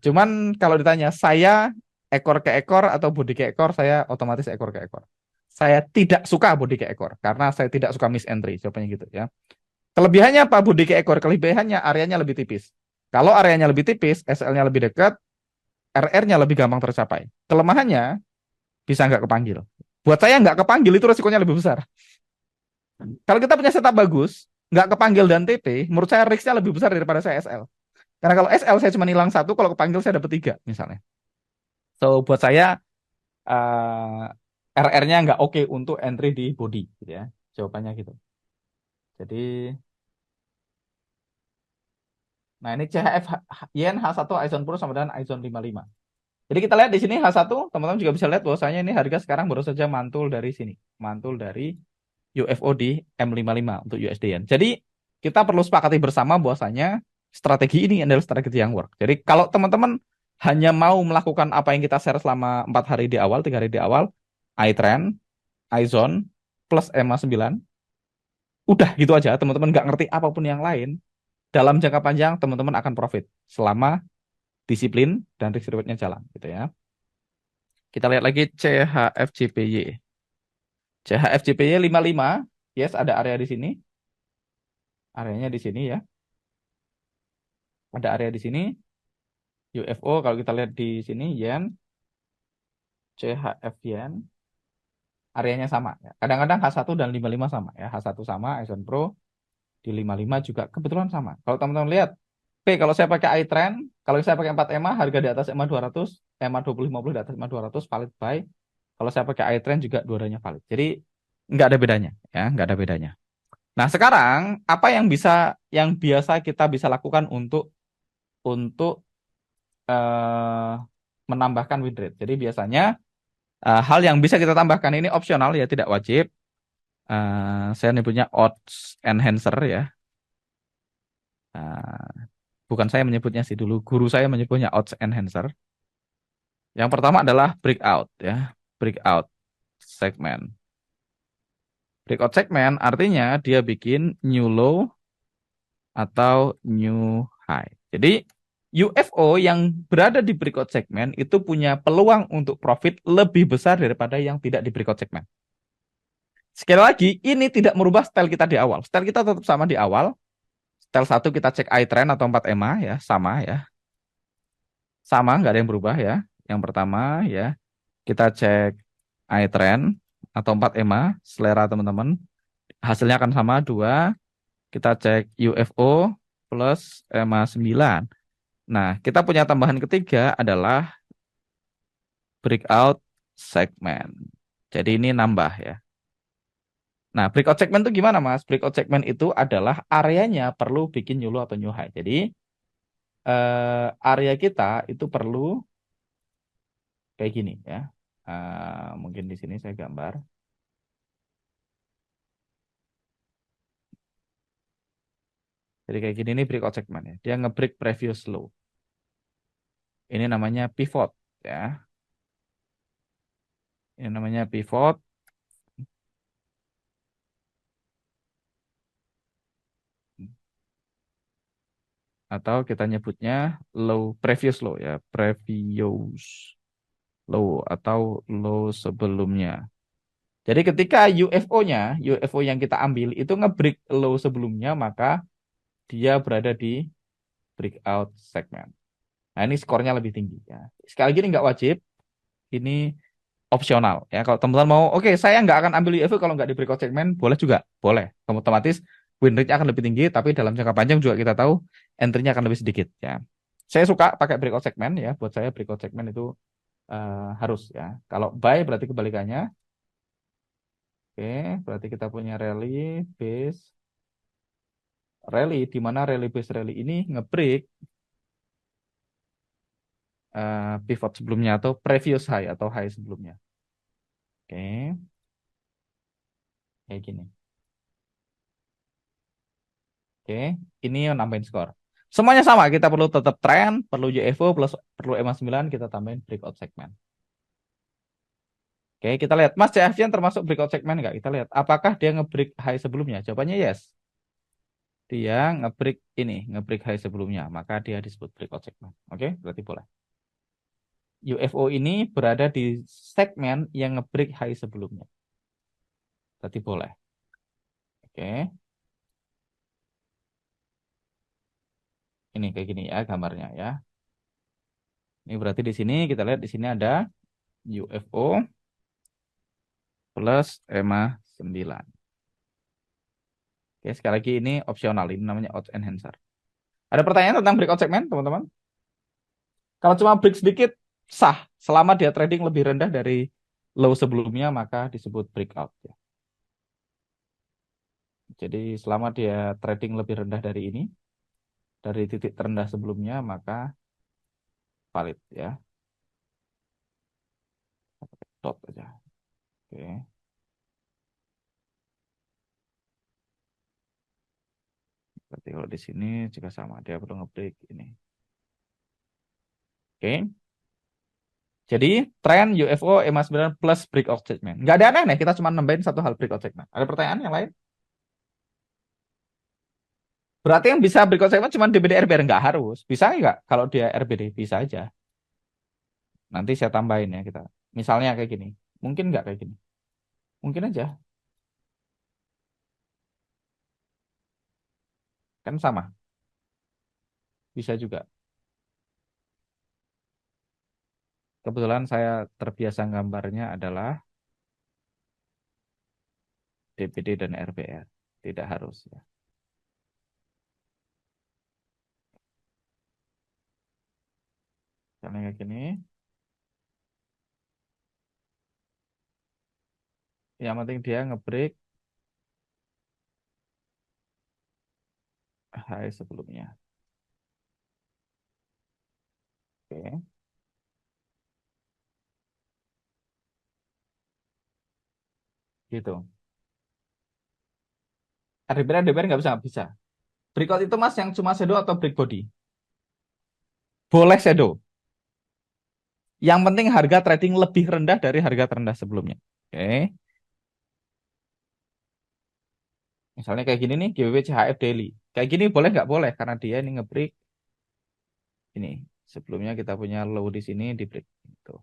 Cuman kalau ditanya saya ekor ke ekor atau body ke ekor, saya otomatis ekor ke ekor. Saya tidak suka body ke ekor karena saya tidak suka miss entry, jawabannya gitu ya. Kelebihannya apa body ke ekor? Kelebihannya areanya lebih tipis. Kalau areanya lebih tipis, SL-nya lebih dekat, RR-nya lebih gampang tercapai. Kelemahannya bisa nggak kepanggil. Buat saya nggak kepanggil itu resikonya lebih besar. Kalau kita punya setup bagus, nggak kepanggil dan TP, menurut saya risk-nya lebih besar daripada saya SL. Karena kalau SL saya cuma hilang satu, kalau kepanggil saya dapat tiga misalnya. So buat saya RR-nya nggak oke untuk entry di body, gitu ya. Jawabannya gitu. Jadi, nah ini CHF Yen H1 Aizon Pro sama dengan Aizon 55. Jadi kita lihat di sini H1, teman-teman juga bisa lihat bahwasanya ini harga sekarang baru saja mantul dari sini, mantul dari UFO di M55 untuk USD Yen. Jadi kita perlu sepakati bersama bahwasanya strategi ini adalah strategi yang work. Jadi kalau teman-teman hanya mau melakukan apa yang kita share selama 4 hari di awal, 3 hari di awal, iTrend, iZone, plus EMA 9, udah gitu aja, teman-teman nggak ngerti apapun yang lain, dalam jangka panjang teman-teman akan profit selama disiplin dan risk reward-nya jalan gitu ya. Kita lihat lagi CHFJPY. CHFJPY 55, yes ada area di sini. Areanya di sini ya. Ada area di sini. UFO kalau kita lihat di sini yen, CHF yen, areanya sama ya. Kadang-kadang H1 dan 55 sama ya. H1 sama, Aizen Pro di 55 juga kebetulan sama. Kalau teman-teman lihat, oke kalau saya pakai iTrend, kalau saya pakai 4 EMA harga di atas EMA 200, EMA 2050 di atas EMA 200 valid buy. Kalau saya pakai iTrend juga dua-duanya valid. Jadi nggak ada bedanya ya, nggak ada bedanya. Nah, sekarang apa yang biasa kita bisa lakukan untuk eh, menambahkan win rate. Jadi biasanya hal yang bisa kita tambahkan ini opsional ya, tidak wajib. Saya nyebutnya odds enhancer ya. Bukan saya menyebutnya sih, dulu guru saya menyebutnya odds enhancer. Yang pertama adalah breakout ya, breakout segment. Breakout segment artinya dia bikin new low atau new high. Jadi UFO yang berada di breakout segment itu punya peluang untuk profit lebih besar daripada yang tidak di breakout segment. Sekali lagi, ini tidak merubah style kita di awal. Style kita tetap sama di awal. Style 1 kita cek iTrend atau 4 EMA ya, sama ya. Sama, nggak ada yang berubah ya. Yang pertama ya, kita cek iTrend atau 4 EMA, selera teman-teman. Hasilnya akan sama, 2. Kita cek UFO plus EMA 9. Nah, kita punya tambahan ketiga adalah breakout segment. Jadi ini nambah ya. Nah, breakout segment itu gimana, Mas? Breakout segment itu adalah areanya perlu bikin new low atau new high. Jadi, area kita itu perlu kayak gini ya. Mungkin di sini saya gambar. Jadi kayak gini nih breakout segment ya. Dia nge-break previous low. Ini namanya pivot ya. Ini namanya pivot. Atau kita nyebutnya low previous low ya. Previous low atau low sebelumnya. Jadi ketika UFO yang kita ambil itu nge-break low sebelumnya, maka dia berada di breakout segment. Nah ini skornya lebih tinggi ya. Sekali lagi ini nggak wajib, ini opsional ya. Kalau teman-teman mau, oke saya nggak akan ambil UFO kalau nggak di breakout segment, boleh juga, boleh. Otomatis win rate-nya akan lebih tinggi, tapi dalam jangka panjang juga kita tahu entry-nya akan lebih sedikit ya. Saya suka pakai breakout segment ya. Buat saya breakout segment itu harus ya. Kalau buy berarti kebalikannya. Oke, berarti kita punya rally, base, rally, di mana rally base rally ini nge-break pivot sebelumnya atau previous high atau high sebelumnya. Oke, kayak gini. Oke, ini yang nambahin skor. Semuanya sama, kita perlu tetap trend, perlu UFO plus perlu EMA 9, kita tambahin breakout segment. Oke, kita lihat. Mas CFJ termasuk breakout segment nggak? Kita lihat. Apakah dia nge-break high sebelumnya? Jawabannya yes. Dia nge-break high sebelumnya. Maka dia disebut breakout segment. Oke, berarti boleh. UFO ini berada di segmen yang nge-break high sebelumnya. Berarti boleh. Oke, ini kayak gini ya gambarnya ya. Ini berarti di sini kita lihat di sini ada UFO plus EMA 9. Oke, sekali lagi ini opsional, ini namanya odds enhancer. Ada pertanyaan tentang breakout segment, teman-teman? Kalau cuma break sedikit, sah. Selama dia trading lebih rendah dari low sebelumnya, maka disebut breakout. Ya. Jadi selama dia trading lebih rendah dari ini, dari titik terendah sebelumnya, maka valid ya. Dot aja. Oke. Berarti kalau di sini juga sama, dia perlu nge-break ini. Oke. Jadi tren UFO EMA 9 plus breakout segment. Nggak ada aneh-aneh, kita cuma nambahin satu hal breakout segment. Ada pertanyaan yang lain? Berarti yang bisa breakout segment cuma DBD RBR, nggak harus. Bisa nggak kalau dia RBD? Bisa aja. Nanti saya tambahin ya kita. Misalnya kayak gini. Mungkin nggak kayak gini. Mungkin aja. Kan sama. Bisa juga. Kebetulan saya terbiasa gambarnya adalah DBD dan RBR. Tidak harus ya. Misalnya kayak gini. Yang penting dia ngebreak high sebelumnya. Oke. Gitu. RBR, DBR nggak bisa. Nggak bisa. Breakout itu mas yang cuma shadow atau break body? Boleh shadow. Yang penting harga trading lebih rendah dari harga terendah sebelumnya. Oke. Misalnya kayak gini nih, GBP CHF daily. Kayak gini boleh nggak boleh? Karena dia ini nge-break ini. Sebelumnya kita punya low di sini di break. Gitu.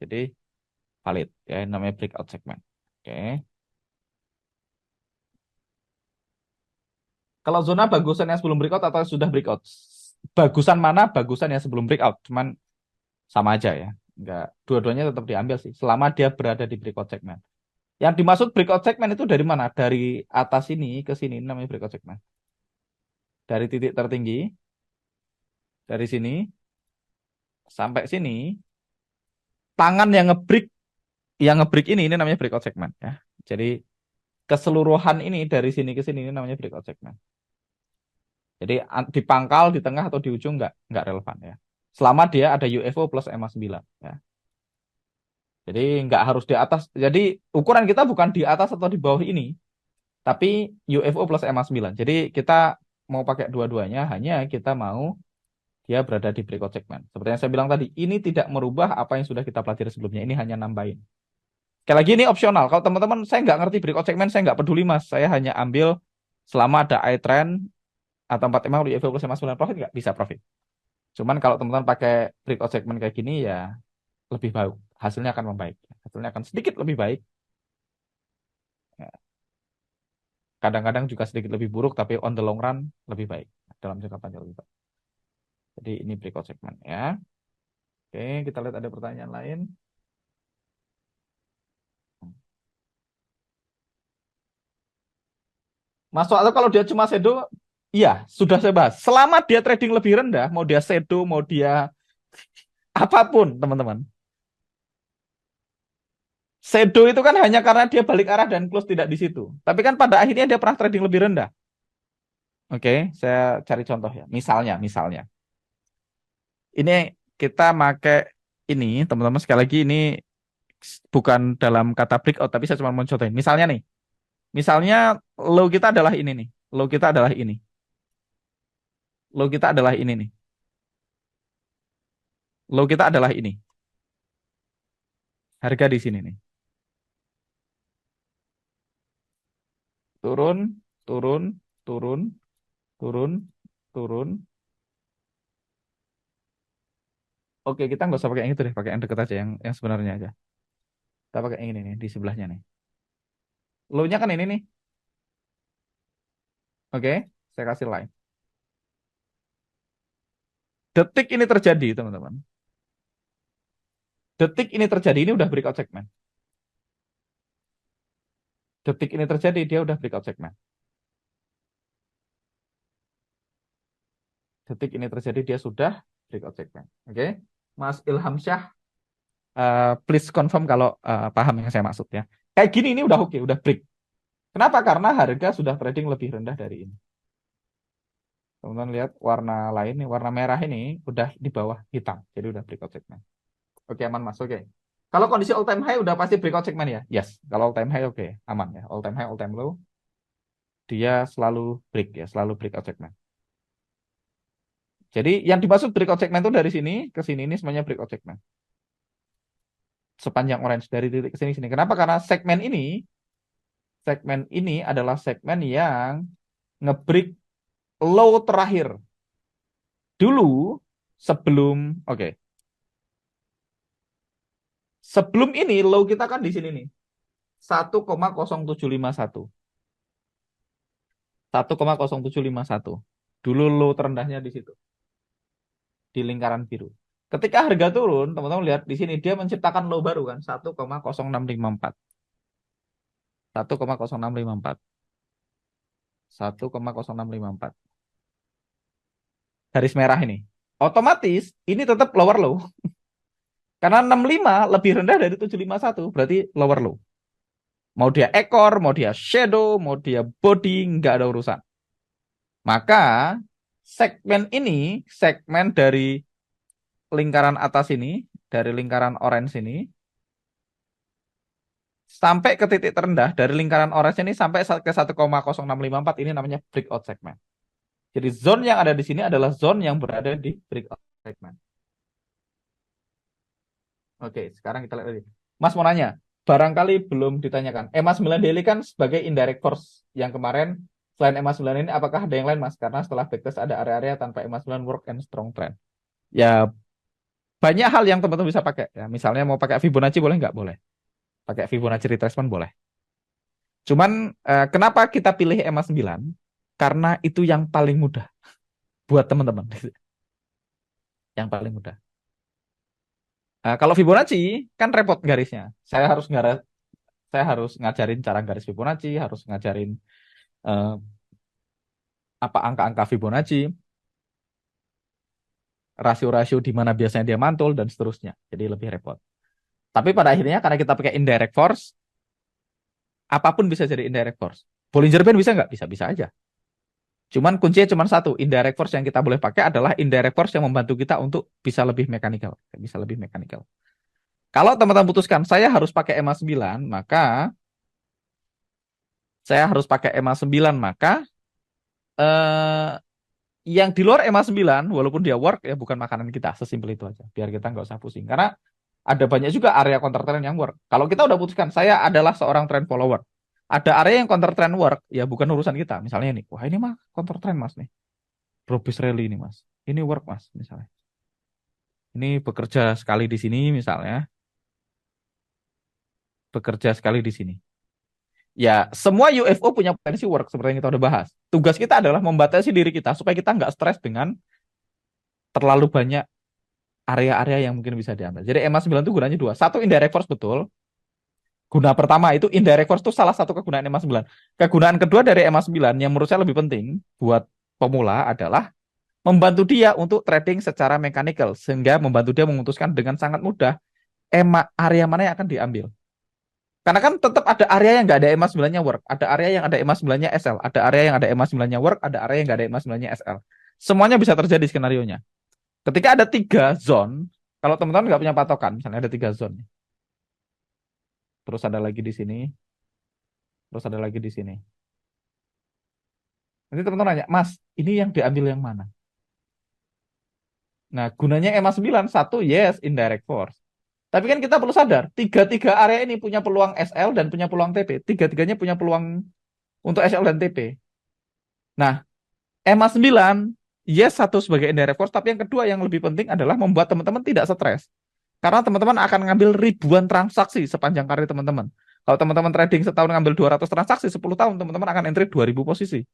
Jadi valid ya, namanya breakout segment. Oke. Kalau zona bagusan yang sebelum breakout atau sudah breakout? Bagusan mana? Bagusan yang sebelum breakout. Cuman sama aja ya. Enggak, dua-duanya tetap diambil sih. Selama dia berada di breakout segment. Yang dimaksud breakout segment itu dari mana? Dari atas ini ke sini, ini namanya breakout segment. Dari titik tertinggi, dari sini sampai sini, tangan yang ngebreak ini namanya breakout segment ya. Jadi keseluruhan ini dari sini ke sini ini namanya breakout segment. Jadi di pangkal, di tengah atau di ujung nggak relevan ya. Selama dia ada UFO plus EMA 9 ya. Jadi nggak harus di atas. Jadi ukuran kita bukan di atas atau di bawah ini, tapi UFO plus EMA 9. Jadi kita mau pakai dua-duanya, hanya kita mau dia berada di breakout segment. Seperti yang saya bilang tadi, ini tidak merubah apa yang sudah kita pelajari sebelumnya. Ini hanya nambahin. Sekali lagi ini opsional. Kalau teman-teman saya nggak ngerti breakout segment, saya nggak peduli mas. Saya hanya ambil selama ada iTrend atau 4 EMA UFO plus EMA 9 profit nggak bisa profit. Cuman kalau teman-teman pakai breakout segment kayak gini ya lebih baik. Hasilnya akan membaik. Hasilnya akan sedikit lebih baik. Ya, kadang-kadang juga sedikit lebih buruk, tapi on the long run lebih baik. Dalam jangka panjang lebih baik. Jadi ini breakout segment ya. Oke, kita lihat ada pertanyaan lain. Masuk atau kalau dia cuma shadow, iya, sudah saya bahas. Selama dia trading lebih rendah, mau dia shadow, mau dia apapun, teman-teman. Shadow itu kan hanya karena dia balik arah dan close tidak di situ. Tapi kan pada akhirnya dia pernah trading lebih rendah. Oke, saya cari contoh ya. Misalnya. Ini kita pakai ini, teman-teman sekali lagi ini bukan dalam kata breakout, tapi saya cuma mau contohin. Misalnya nih, misalnya low kita adalah ini nih. Low kita adalah ini. Low kita adalah ini nih. Low kita adalah ini. Harga di sini nih. Turun, turun, turun, turun, turun. Oke, kita nggak usah pakai yang itu deh, pakai yang deket aja, yang sebenarnya aja. Kita pakai yang ini nih, di sebelahnya nih. Low-nya kan ini nih. Oke, saya kasih line. Detik ini terjadi, teman-teman. Detik ini terjadi, ini udah breakout segment. Detik ini terjadi, dia udah breakout segment. Detik ini terjadi, dia sudah breakout segment. Oke, Mas Ilham Syah, please confirm kalau paham yang saya maksud ya. Kayak gini ini udah oke, udah break. Kenapa? Karena harga sudah trading lebih rendah dari ini. Teman-teman lihat warna lain nih, warna merah ini udah di bawah hitam. Jadi udah breakout segment. Oke, aman Mas. Oke. Kalau kondisi all time high udah pasti breakout segment ya? Yes. Kalau all time high oke, aman ya. All time high, all time low dia selalu break ya, selalu breakout segment. Jadi yang dimaksud breakout segment itu dari sini ke sini ini semuanya breakout segment. Sepanjang orange dari titik ke sini. Kenapa? Karena segmen ini adalah segmen yang ngebreak low terakhir. Dulu sebelum oke. Sebelum ini low kita kan di sini nih. 1,0751. 1,0751. Dulu low terendahnya di situ. Di lingkaran biru. Ketika harga turun, teman-teman lihat di sini dia menciptakan low baru kan, 1,0654. 1,0654. 1,0654. Garis merah ini. Otomatis ini tetap lower low. Karena 65 lebih rendah dari 751, berarti lower low. Mau dia ekor, mau dia shadow, mau dia body, nggak ada urusan. Maka segmen ini, segmen dari lingkaran atas ini, dari lingkaran orange ini, sampai ke titik terendah dari lingkaran orange ini sampai ke 1,0654 ini namanya breakout segment. Jadi zone yang ada di sini adalah zone yang berada di breakout segment. Oke, sekarang kita lihat lagi. Mas mau nanya, barangkali belum ditanyakan. EMA 9 daily kan sebagai indirect force yang kemarin selain EMA 9 ini apakah ada yang lain Mas? Karena setelah backtest ada area-area tanpa EMA 9 work and strong trend. Ya banyak hal yang teman-teman bisa pakai ya. Misalnya mau pakai Fibonacci boleh nggak? Boleh. Pakai Fibonacci retracement boleh. Cuman kenapa kita pilih EMA 9? Karena itu yang paling mudah buat teman-teman. Yang paling mudah. Kalau Fibonacci kan repot garisnya. Saya harus ngajarin cara garis Fibonacci, harus ngajarin eh, apa angka-angka Fibonacci, rasio-rasio di mana biasanya dia mantul dan seterusnya. Jadi lebih repot. Tapi pada akhirnya karena kita pakai indirect force, apapun bisa jadi indirect force. Bollinger Band bisa nggak? Bisa aja. Cuman kuncinya cuma satu, indirect force yang kita boleh pakai adalah indirect force yang membantu kita untuk bisa lebih mekanikal, bisa lebih mekanikal. Kalau teman-teman putuskan saya harus pakai EMA 9, maka eh, yang di luar EMA 9 walaupun dia work ya bukan makanan kita, sesimpel itu aja. Biar kita nggak usah pusing. Karena ada banyak juga area counter trend yang work. Kalau kita udah putuskan saya adalah seorang trend follower. Ada area yang counter trend work, ya bukan urusan kita. Misalnya nih, wah ini mah counter trend Mas nih. Robis Rally ini Mas. Ini work Mas misalnya. Ini bekerja sekali di sini misalnya. Bekerja sekali di sini. Ya, semua UFO punya potensi work seperti yang kita udah bahas. Tugas kita adalah membatasi diri kita supaya kita nggak stres dengan terlalu banyak area-area yang mungkin bisa diambil. Jadi EMA 9 itu gunanya dua. Satu, indirect force betul. Guna pertama itu indirect force itu salah satu kegunaan EMA 9. Kegunaan kedua dari EMA 9 yang menurut saya lebih penting buat pemula adalah membantu dia untuk trading secara mechanical sehingga membantu dia memutuskan dengan sangat mudah EMA area mana yang akan diambil. Karena kan tetap ada area yang nggak ada EMA 9-nya work, ada area yang ada EMA 9-nya SL, ada area yang ada EMA 9-nya work, ada area yang nggak ada EMA 9-nya SL. Semuanya bisa terjadi skenario-nya. Ketika ada 3 zone, kalau teman-teman nggak punya patokan, misalnya ada 3 zone, terus ada lagi di sini, terus ada lagi di sini. Nanti teman-teman nanya, Mas, ini yang diambil yang mana? Nah, gunanya EMA 9, satu, yes, indirect force. Tapi kan kita perlu sadar, tiga-tiga area ini punya peluang SL dan punya peluang TP. Tiga-tiganya punya peluang untuk SL dan TP. Nah, EMA 9, yes, satu sebagai indirect force, tapi yang kedua yang lebih penting adalah membuat teman-teman tidak stres. Karena teman-teman akan ngambil ribuan transaksi sepanjang karir teman-teman. Kalau teman-teman trading setahun ngambil 200 transaksi, 10 tahun teman-teman akan entry 2000 posisi.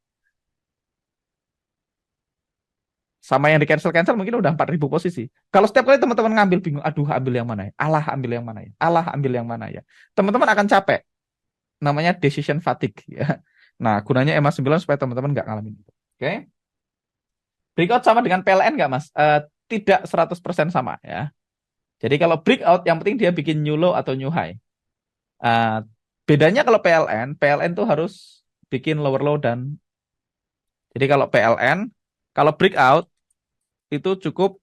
Sama yang di cancel-cancel mungkin udah 4000 posisi. Kalau setiap kali teman-teman ngambil bingung, aduh ambil yang mana ya? Alah ambil yang mana ya? Alah ambil yang mana ya? Teman-teman akan capek. Namanya decision fatigue ya. Nah, gunanya EMA 9 supaya teman-teman nggak ngalamin itu. Oke. Breakout sama dengan PLN nggak, Mas? Tidak 100% sama ya. Jadi kalau breakout yang penting dia bikin new low atau new high. Eh, Bedanya kalau PLN tuh harus bikin lower low dan jadi kalau PLN, kalau breakout itu cukup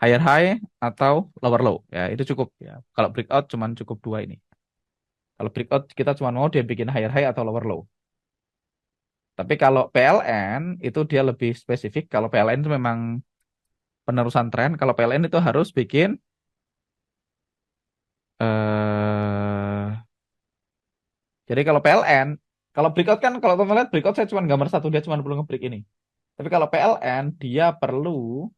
higher high atau lower low ya itu cukup ya. Kalau breakout cuman cukup dua ini. Kalau breakout kita cuma mau dia bikin higher high atau lower low. Tapi kalau PLN itu dia lebih spesifik. Kalau PLN itu memang penerusan tren. Kalau PLN itu harus bikin jadi kalau PLN, kalau breakout kan kalau teman lihat breakout saya cuma gambar satu dia cuma perlu nge-break ini. Tapi kalau PLN dia perlu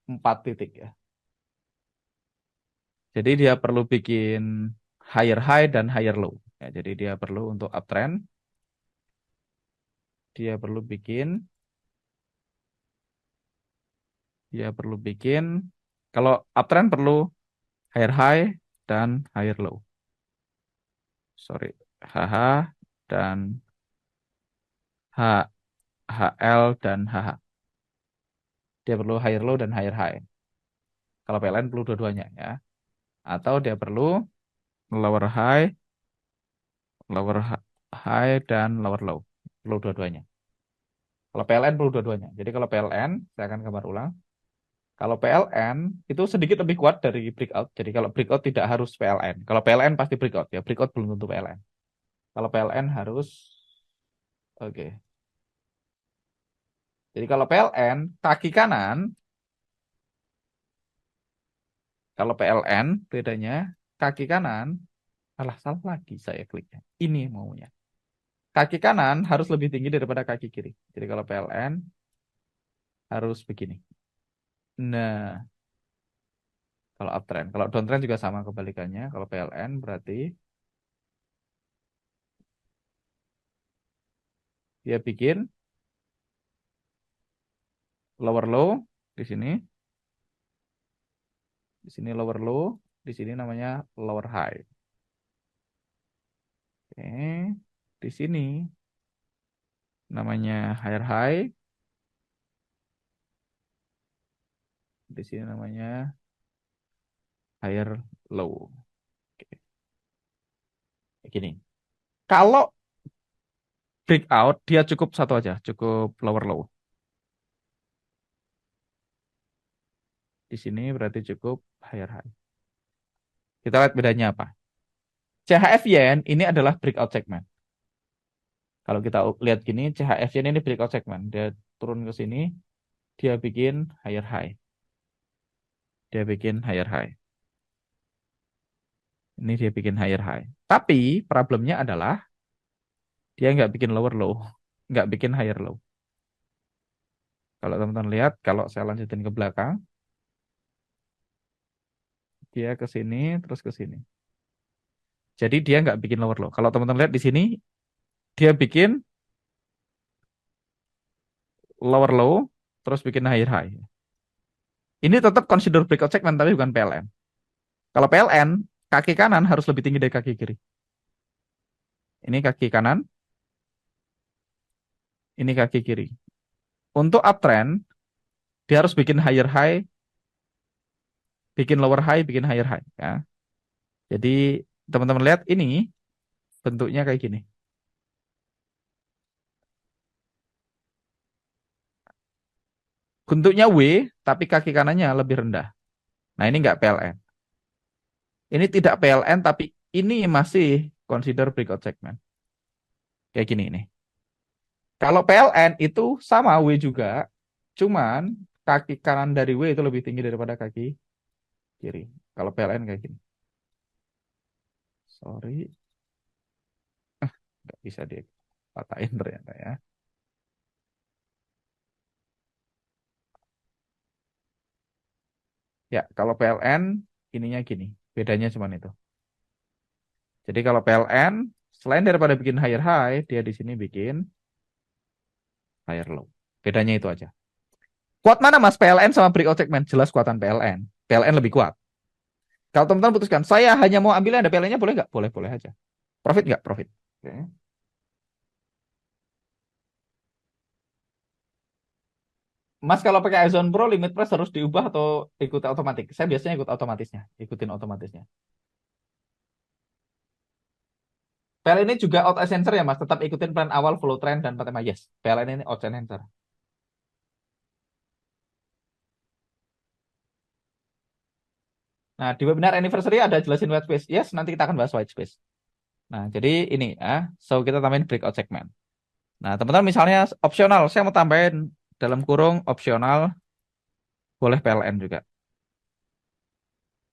4 titik ya. Jadi dia perlu bikin higher high dan higher low. Ya, jadi dia perlu untuk uptrend, dia perlu bikin, dia perlu bikin. Kalau uptrend perlu higher high dan higher low. Sorry, HH dan H, HL dan HH. Dia perlu higher low dan higher high. Kalau PLN perlu dua-duanya ya. Atau dia perlu lower high, lower high dan lower low. Perlu dua-duanya. Kalau PLN perlu dua-duanya. Jadi kalau PLN, saya akan gambar ulang. Kalau PLN itu sedikit lebih kuat dari breakout. Jadi kalau breakout tidak harus PLN. Kalau PLN pasti breakout ya. Breakout belum tentu PLN. Kalau PLN harus oke. Jadi kalau PLN kaki kanan, kalau PLN bedanya kaki kanan, alah salah lagi saya kliknya. Ini maunya. Kaki kanan harus lebih tinggi daripada kaki kiri. Jadi kalau PLN harus begini. Nah, kalau uptrend, kalau downtrend juga sama kebalikannya. Kalau PLN berarti dia bikin lower low di sini, di sini lower low, di sini namanya lower high. Oke, di sini namanya higher high, di sini namanya higher low. Oke, kayak gini. Kalau breakout dia cukup satu aja, cukup lower low. Di sini berarti cukup higher high. Kita lihat bedanya apa. CHF Yen ini adalah breakout segment. Kalau kita lihat gini, CHF Yen ini breakout segment. Dia turun ke sini, dia bikin higher high. Dia bikin higher high. Ini dia bikin higher high. Tapi problemnya adalah dia nggak bikin lower low, nggak bikin higher low. Kalau teman-teman lihat, kalau saya lanjutin ke belakang, dia ke sini, terus ke sini. Jadi dia nggak bikin lower low. Kalau teman-teman lihat di sini, dia bikin lower low, terus bikin higher high. Ini tetap consider breakout segment, tapi bukan PLN. Kalau PLN, kaki kanan harus lebih tinggi dari kaki kiri. Ini kaki kanan, ini kaki kiri. Untuk uptrend, dia harus bikin higher high bikin lower high, bikin higher high ya. Jadi teman-teman lihat ini bentuknya kayak gini. Bentuknya W, tapi kaki kanannya lebih rendah. Nah ini nggak PLN. Ini tidak PLN, tapi ini masih consider breakout segment. Kayak gini ini. Kalau PLN itu sama W juga, cuman kaki kanan dari W itu lebih tinggi daripada kaki kiri. Kalau PLN kayak gini. Sorry, nggak bisa dipatahin ternyata ya. Ya, kalau PLN ininya gini. Bedanya cuma itu. Jadi kalau PLN selain daripada bikin higher high, dia di sini bikin higher low. Bedanya itu aja. Kuat mana Mas PLN sama breakout segment? Jelas kuatan PLN. PLN lebih kuat. Kalau teman-teman putuskan, saya hanya mau ambil ada PLN-nya boleh nggak? Boleh, boleh aja. Profit nggak? Profit. Oke. Mas kalau pakai Izone Pro limit price harus diubah atau ikut otomatis? Saya biasanya ikut otomatisnya, ikutin otomatisnya. PLN ini juga out sensor ya Mas, tetap ikutin plan awal, follow trend dan pakai yes. PLN ini out sensor. Nah, di webinar anniversary ada jelasin white space. Yes, nanti kita akan bahas white space. Nah, jadi ini ya, so kita tambahin breakout segment. Nah, teman-teman misalnya opsional, saya mau tambahin dalam kurung opsional boleh PLN juga.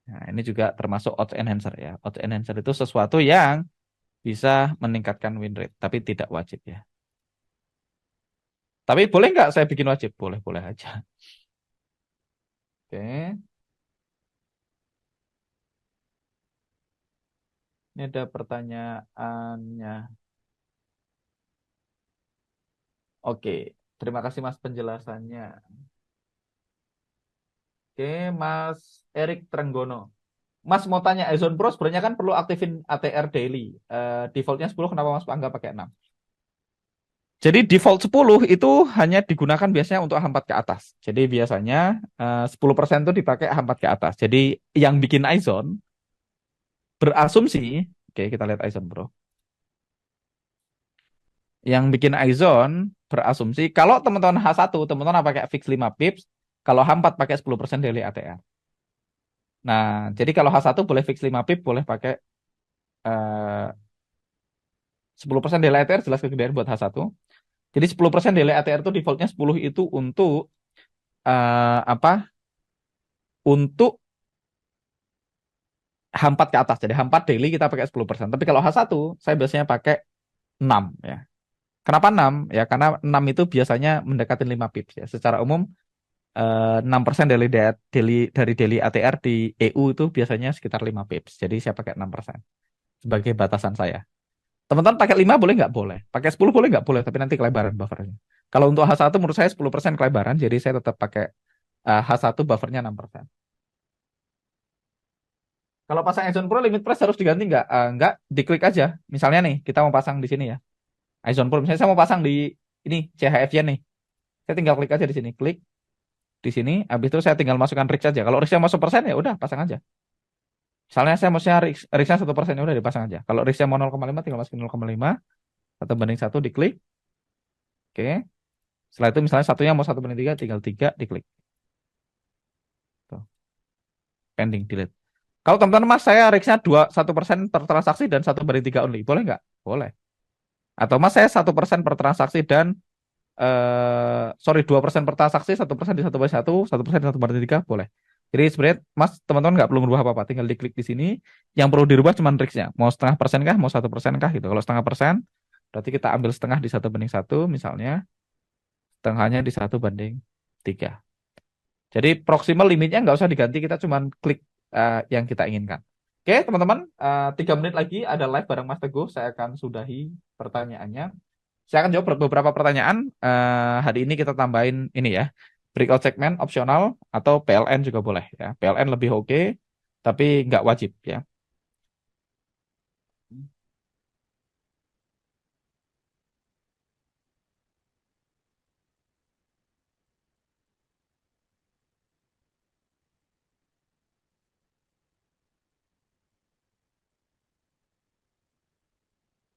Nah, ini juga termasuk odds enhancer ya. Odds enhancer itu sesuatu yang bisa meningkatkan win rate, tapi tidak wajib ya. Tapi boleh nggak saya bikin wajib? Boleh, boleh aja. Oke, ini ada pertanyaannya. Oke, terima kasih Mas penjelasannya. Oke, Mas Erik Trenggono. Mas mau tanya Ezone Pro sebenarnya kan perlu aktifin ATR daily. Defaultnya 10, kenapa Mas nggak pakai 6? Jadi default 10 itu hanya digunakan biasanya untuk H4 ke atas. Jadi biasanya 10% itu dipakai H4 ke atas. Jadi yang bikin Izone berasumsi, oke kita lihat Izone Pro. Yang bikin Izone berasumsi kalau teman-teman H1 teman-teman pakai fix 5 pips, kalau H4 pakai 10% daily ATR. Nah, jadi kalau H1 boleh fix 5 pip, boleh pakai 10% daily ATR jelas kegedean buat H1. Jadi 10% daily ATR itu defaultnya 10 itu untuk apa? Untuk H4 ke atas. Jadi H4 daily kita pakai 10%. Tapi kalau H1 saya biasanya pakai 6 ya. Kenapa 6? Ya karena 6 itu biasanya mendekatin 5 pips ya. Secara umum 6% dari daily ATR di EU itu biasanya sekitar 5 pips. Jadi saya pakai 6% sebagai batasan saya. Teman-teman pakai 5 boleh nggak? Boleh. Pakai 10 boleh nggak? Boleh, tapi nanti kelebaran buffernya. Kalau untuk H1 menurut saya 10% kelebaran, jadi saya tetap pakai H1 buffernya 6%. Kalau pasang Ozone Pro limit price harus diganti nggak? Nggak, diklik aja. Misalnya nih, kita mau pasang di sini ya. Ozone Pro, misalnya saya mau pasang di ini CHF Yen nih. Saya tinggal klik aja di sini, klik di sini. Habis itu saya tinggal masukkan RIX aja. Kalau RIX-nya mau 1% ya udah pasang aja. Misalnya saya mau share RIX-nya 1%, ya udah dipasang aja. Kalau RIX-nya mau 0,5 tinggal masukin 0,5. 1/1 diklik. Oke. Setelah itu misalnya satunya mau 1/3 tinggal 3 diklik. Tuh, pending delete. Kalau teman-teman mas saya RIX-nya 1% per transaksi dan 1/3 only. Boleh nggak? Boleh. Atau mas saya 1% per transaksi dan sorry 2% per transaksi, 1% di 1/1, 1% di 1/3 boleh. Jadi sebenarnya mas teman-teman nggak perlu merubah apa-apa, tinggal diklik di sini. Yang perlu dirubah cuma RIX-nya. Mau 0,5% kah, mau 1% kah gitu. Kalau 0,5%, berarti kita ambil setengah di 1/1 misalnya, setengahnya di 1/3. Jadi proximal limitnya nggak usah diganti, kita cuma klik yang kita inginkan. Oke teman-teman, 3 menit lagi ada live bareng Mas Teguh. Saya akan sudahi pertanyaannya. Saya akan jawab beberapa pertanyaan. Hari ini kita tambahin ini ya, breakout segment opsional atau PLN juga boleh ya. PLN lebih oke, tapi nggak wajib ya.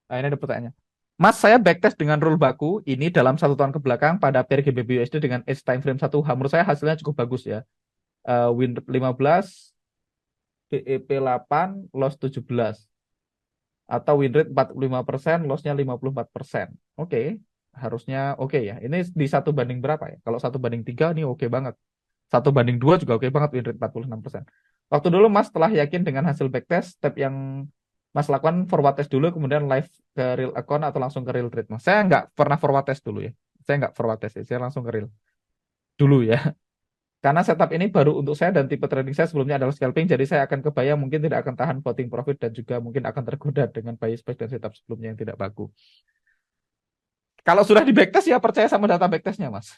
Nah, ini ada pertanyaannya. Mas, saya backtest dengan rule baku ini dalam 1 tahun ke belakang pada pair GBP USD dengan edge time frame 1H. Menurut saya hasilnya cukup bagus ya. Win rate 15, BEP 8, loss 17. Atau win rate 45%, lossnya 54%. Oke, harusnya oke ya. Ini di 1 banding berapa ya? Kalau 1 banding 3 ini oke banget. 1 banding 2 juga oke banget, win rate 46%. Waktu dulu Mas setelah yakin dengan hasil backtest, step yang Mas lakukan forward test dulu, kemudian live ke real account atau langsung ke real trade Mas. Saya nggak pernah forward test dulu ya. Saya nggak forward test ya, saya langsung ke real dulu ya. Karena setup ini baru untuk saya dan tipe trading saya sebelumnya adalah scalping, jadi saya akan kebayang mungkin tidak akan tahan floating profit dan juga mungkin akan tergoda dengan buy spike dan setup sebelumnya yang tidak baku. Kalau sudah di backtest ya percaya sama data backtestnya Mas.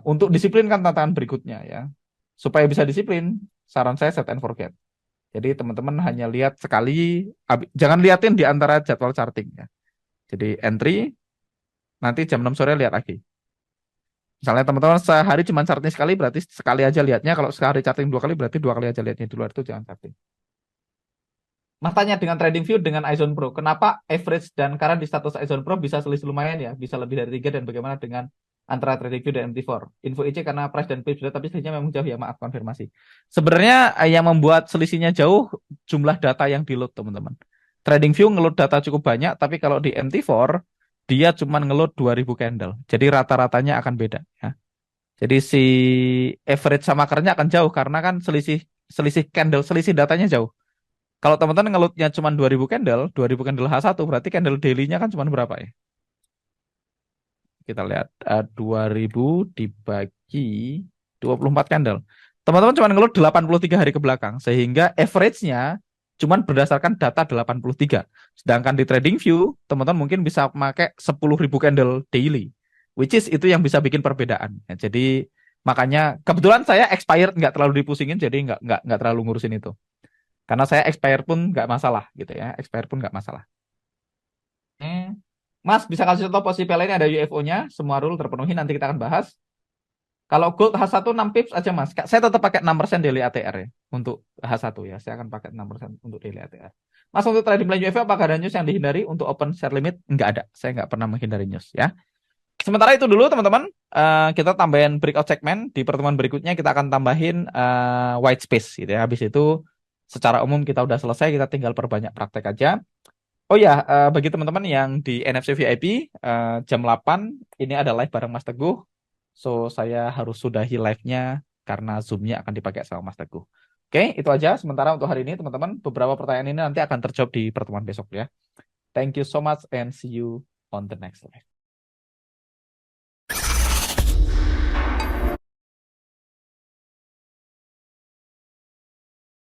Untuk disiplinkan tantangan berikutnya ya. Supaya bisa disiplin, saran saya set and forget. Jadi teman-teman hanya lihat sekali, jangan liatin di antara jadwal charting ya. Jadi entry, nanti jam 6 sore lihat lagi. Misalnya teman-teman sehari cuma charting sekali, berarti sekali aja lihatnya. Kalau sehari charting 2 kali, berarti 2 kali aja lihatnya. Di luar itu jangan charting. Mas tanya dengan TradingView dengan iZone Pro, kenapa average dan current di status iZone Pro bisa selisih lumayan ya, bisa lebih dari 3 dan bagaimana dengan antara TradingView dan MT4? Info IC karena price dan pip sudah, tapi selisihnya memang jauh ya, maaf konfirmasi. Sebenarnya yang membuat selisihnya jauh jumlah data yang di load teman-teman. TradingView ngeload data cukup banyak, tapi kalau di MT4 dia cuma ngeload 2000 candle. Jadi rata-ratanya akan beda ya. Jadi si average sama currentnya akan jauh karena kan selisih selisih candle, selisih datanya jauh. Kalau teman-teman ngelutnya cuma 2000 candle H1 berarti candle daily-nya kan cuma berapa ya? Kita lihat 2000 dibagi 24 candle. Teman-teman cuma ngelut 83 hari ke belakang sehingga average-nya cuma berdasarkan data 83. Sedangkan di TradingView teman-teman mungkin bisa pakai 10.000 candle daily, which is itu yang bisa bikin perbedaan. Ya, jadi makanya kebetulan saya expired nggak terlalu dipusingin jadi nggak terlalu ngurusin itu. Karena saya expire pun nggak masalah gitu ya, expire pun nggak masalah. Mas bisa kasih contoh posisi lainnya ada UFO-nya, semua rule terpenuhi, nanti kita akan bahas. Kalau gold H1 6 pips aja Mas. Saya tetap pakai 6% daily ATR ya untuk H1 ya. Saya akan pakai 6% untuk daily ATR. Mas untuk trading plan UFO apakah ada news yang dihindari untuk open share limit? Enggak ada. Saya nggak pernah menghindari news ya. Sementara itu dulu teman-teman, kita tambahin breakout segment. Di pertemuan berikutnya kita akan tambahin white space gitu ya. Habis itu secara umum kita udah selesai, kita tinggal perbanyak praktek aja. Oh ya, bagi teman-teman yang di NFC VIP, jam 8 ini ada live bareng Mas Teguh. So, saya harus sudahi live-nya karena Zoom-nya akan dipakai sama Mas Teguh. Oke, itu aja sementara untuk hari ini teman-teman. Beberapa pertanyaan ini nanti akan terjawab di pertemuan besok ya. Thank you so much and see you on the next live.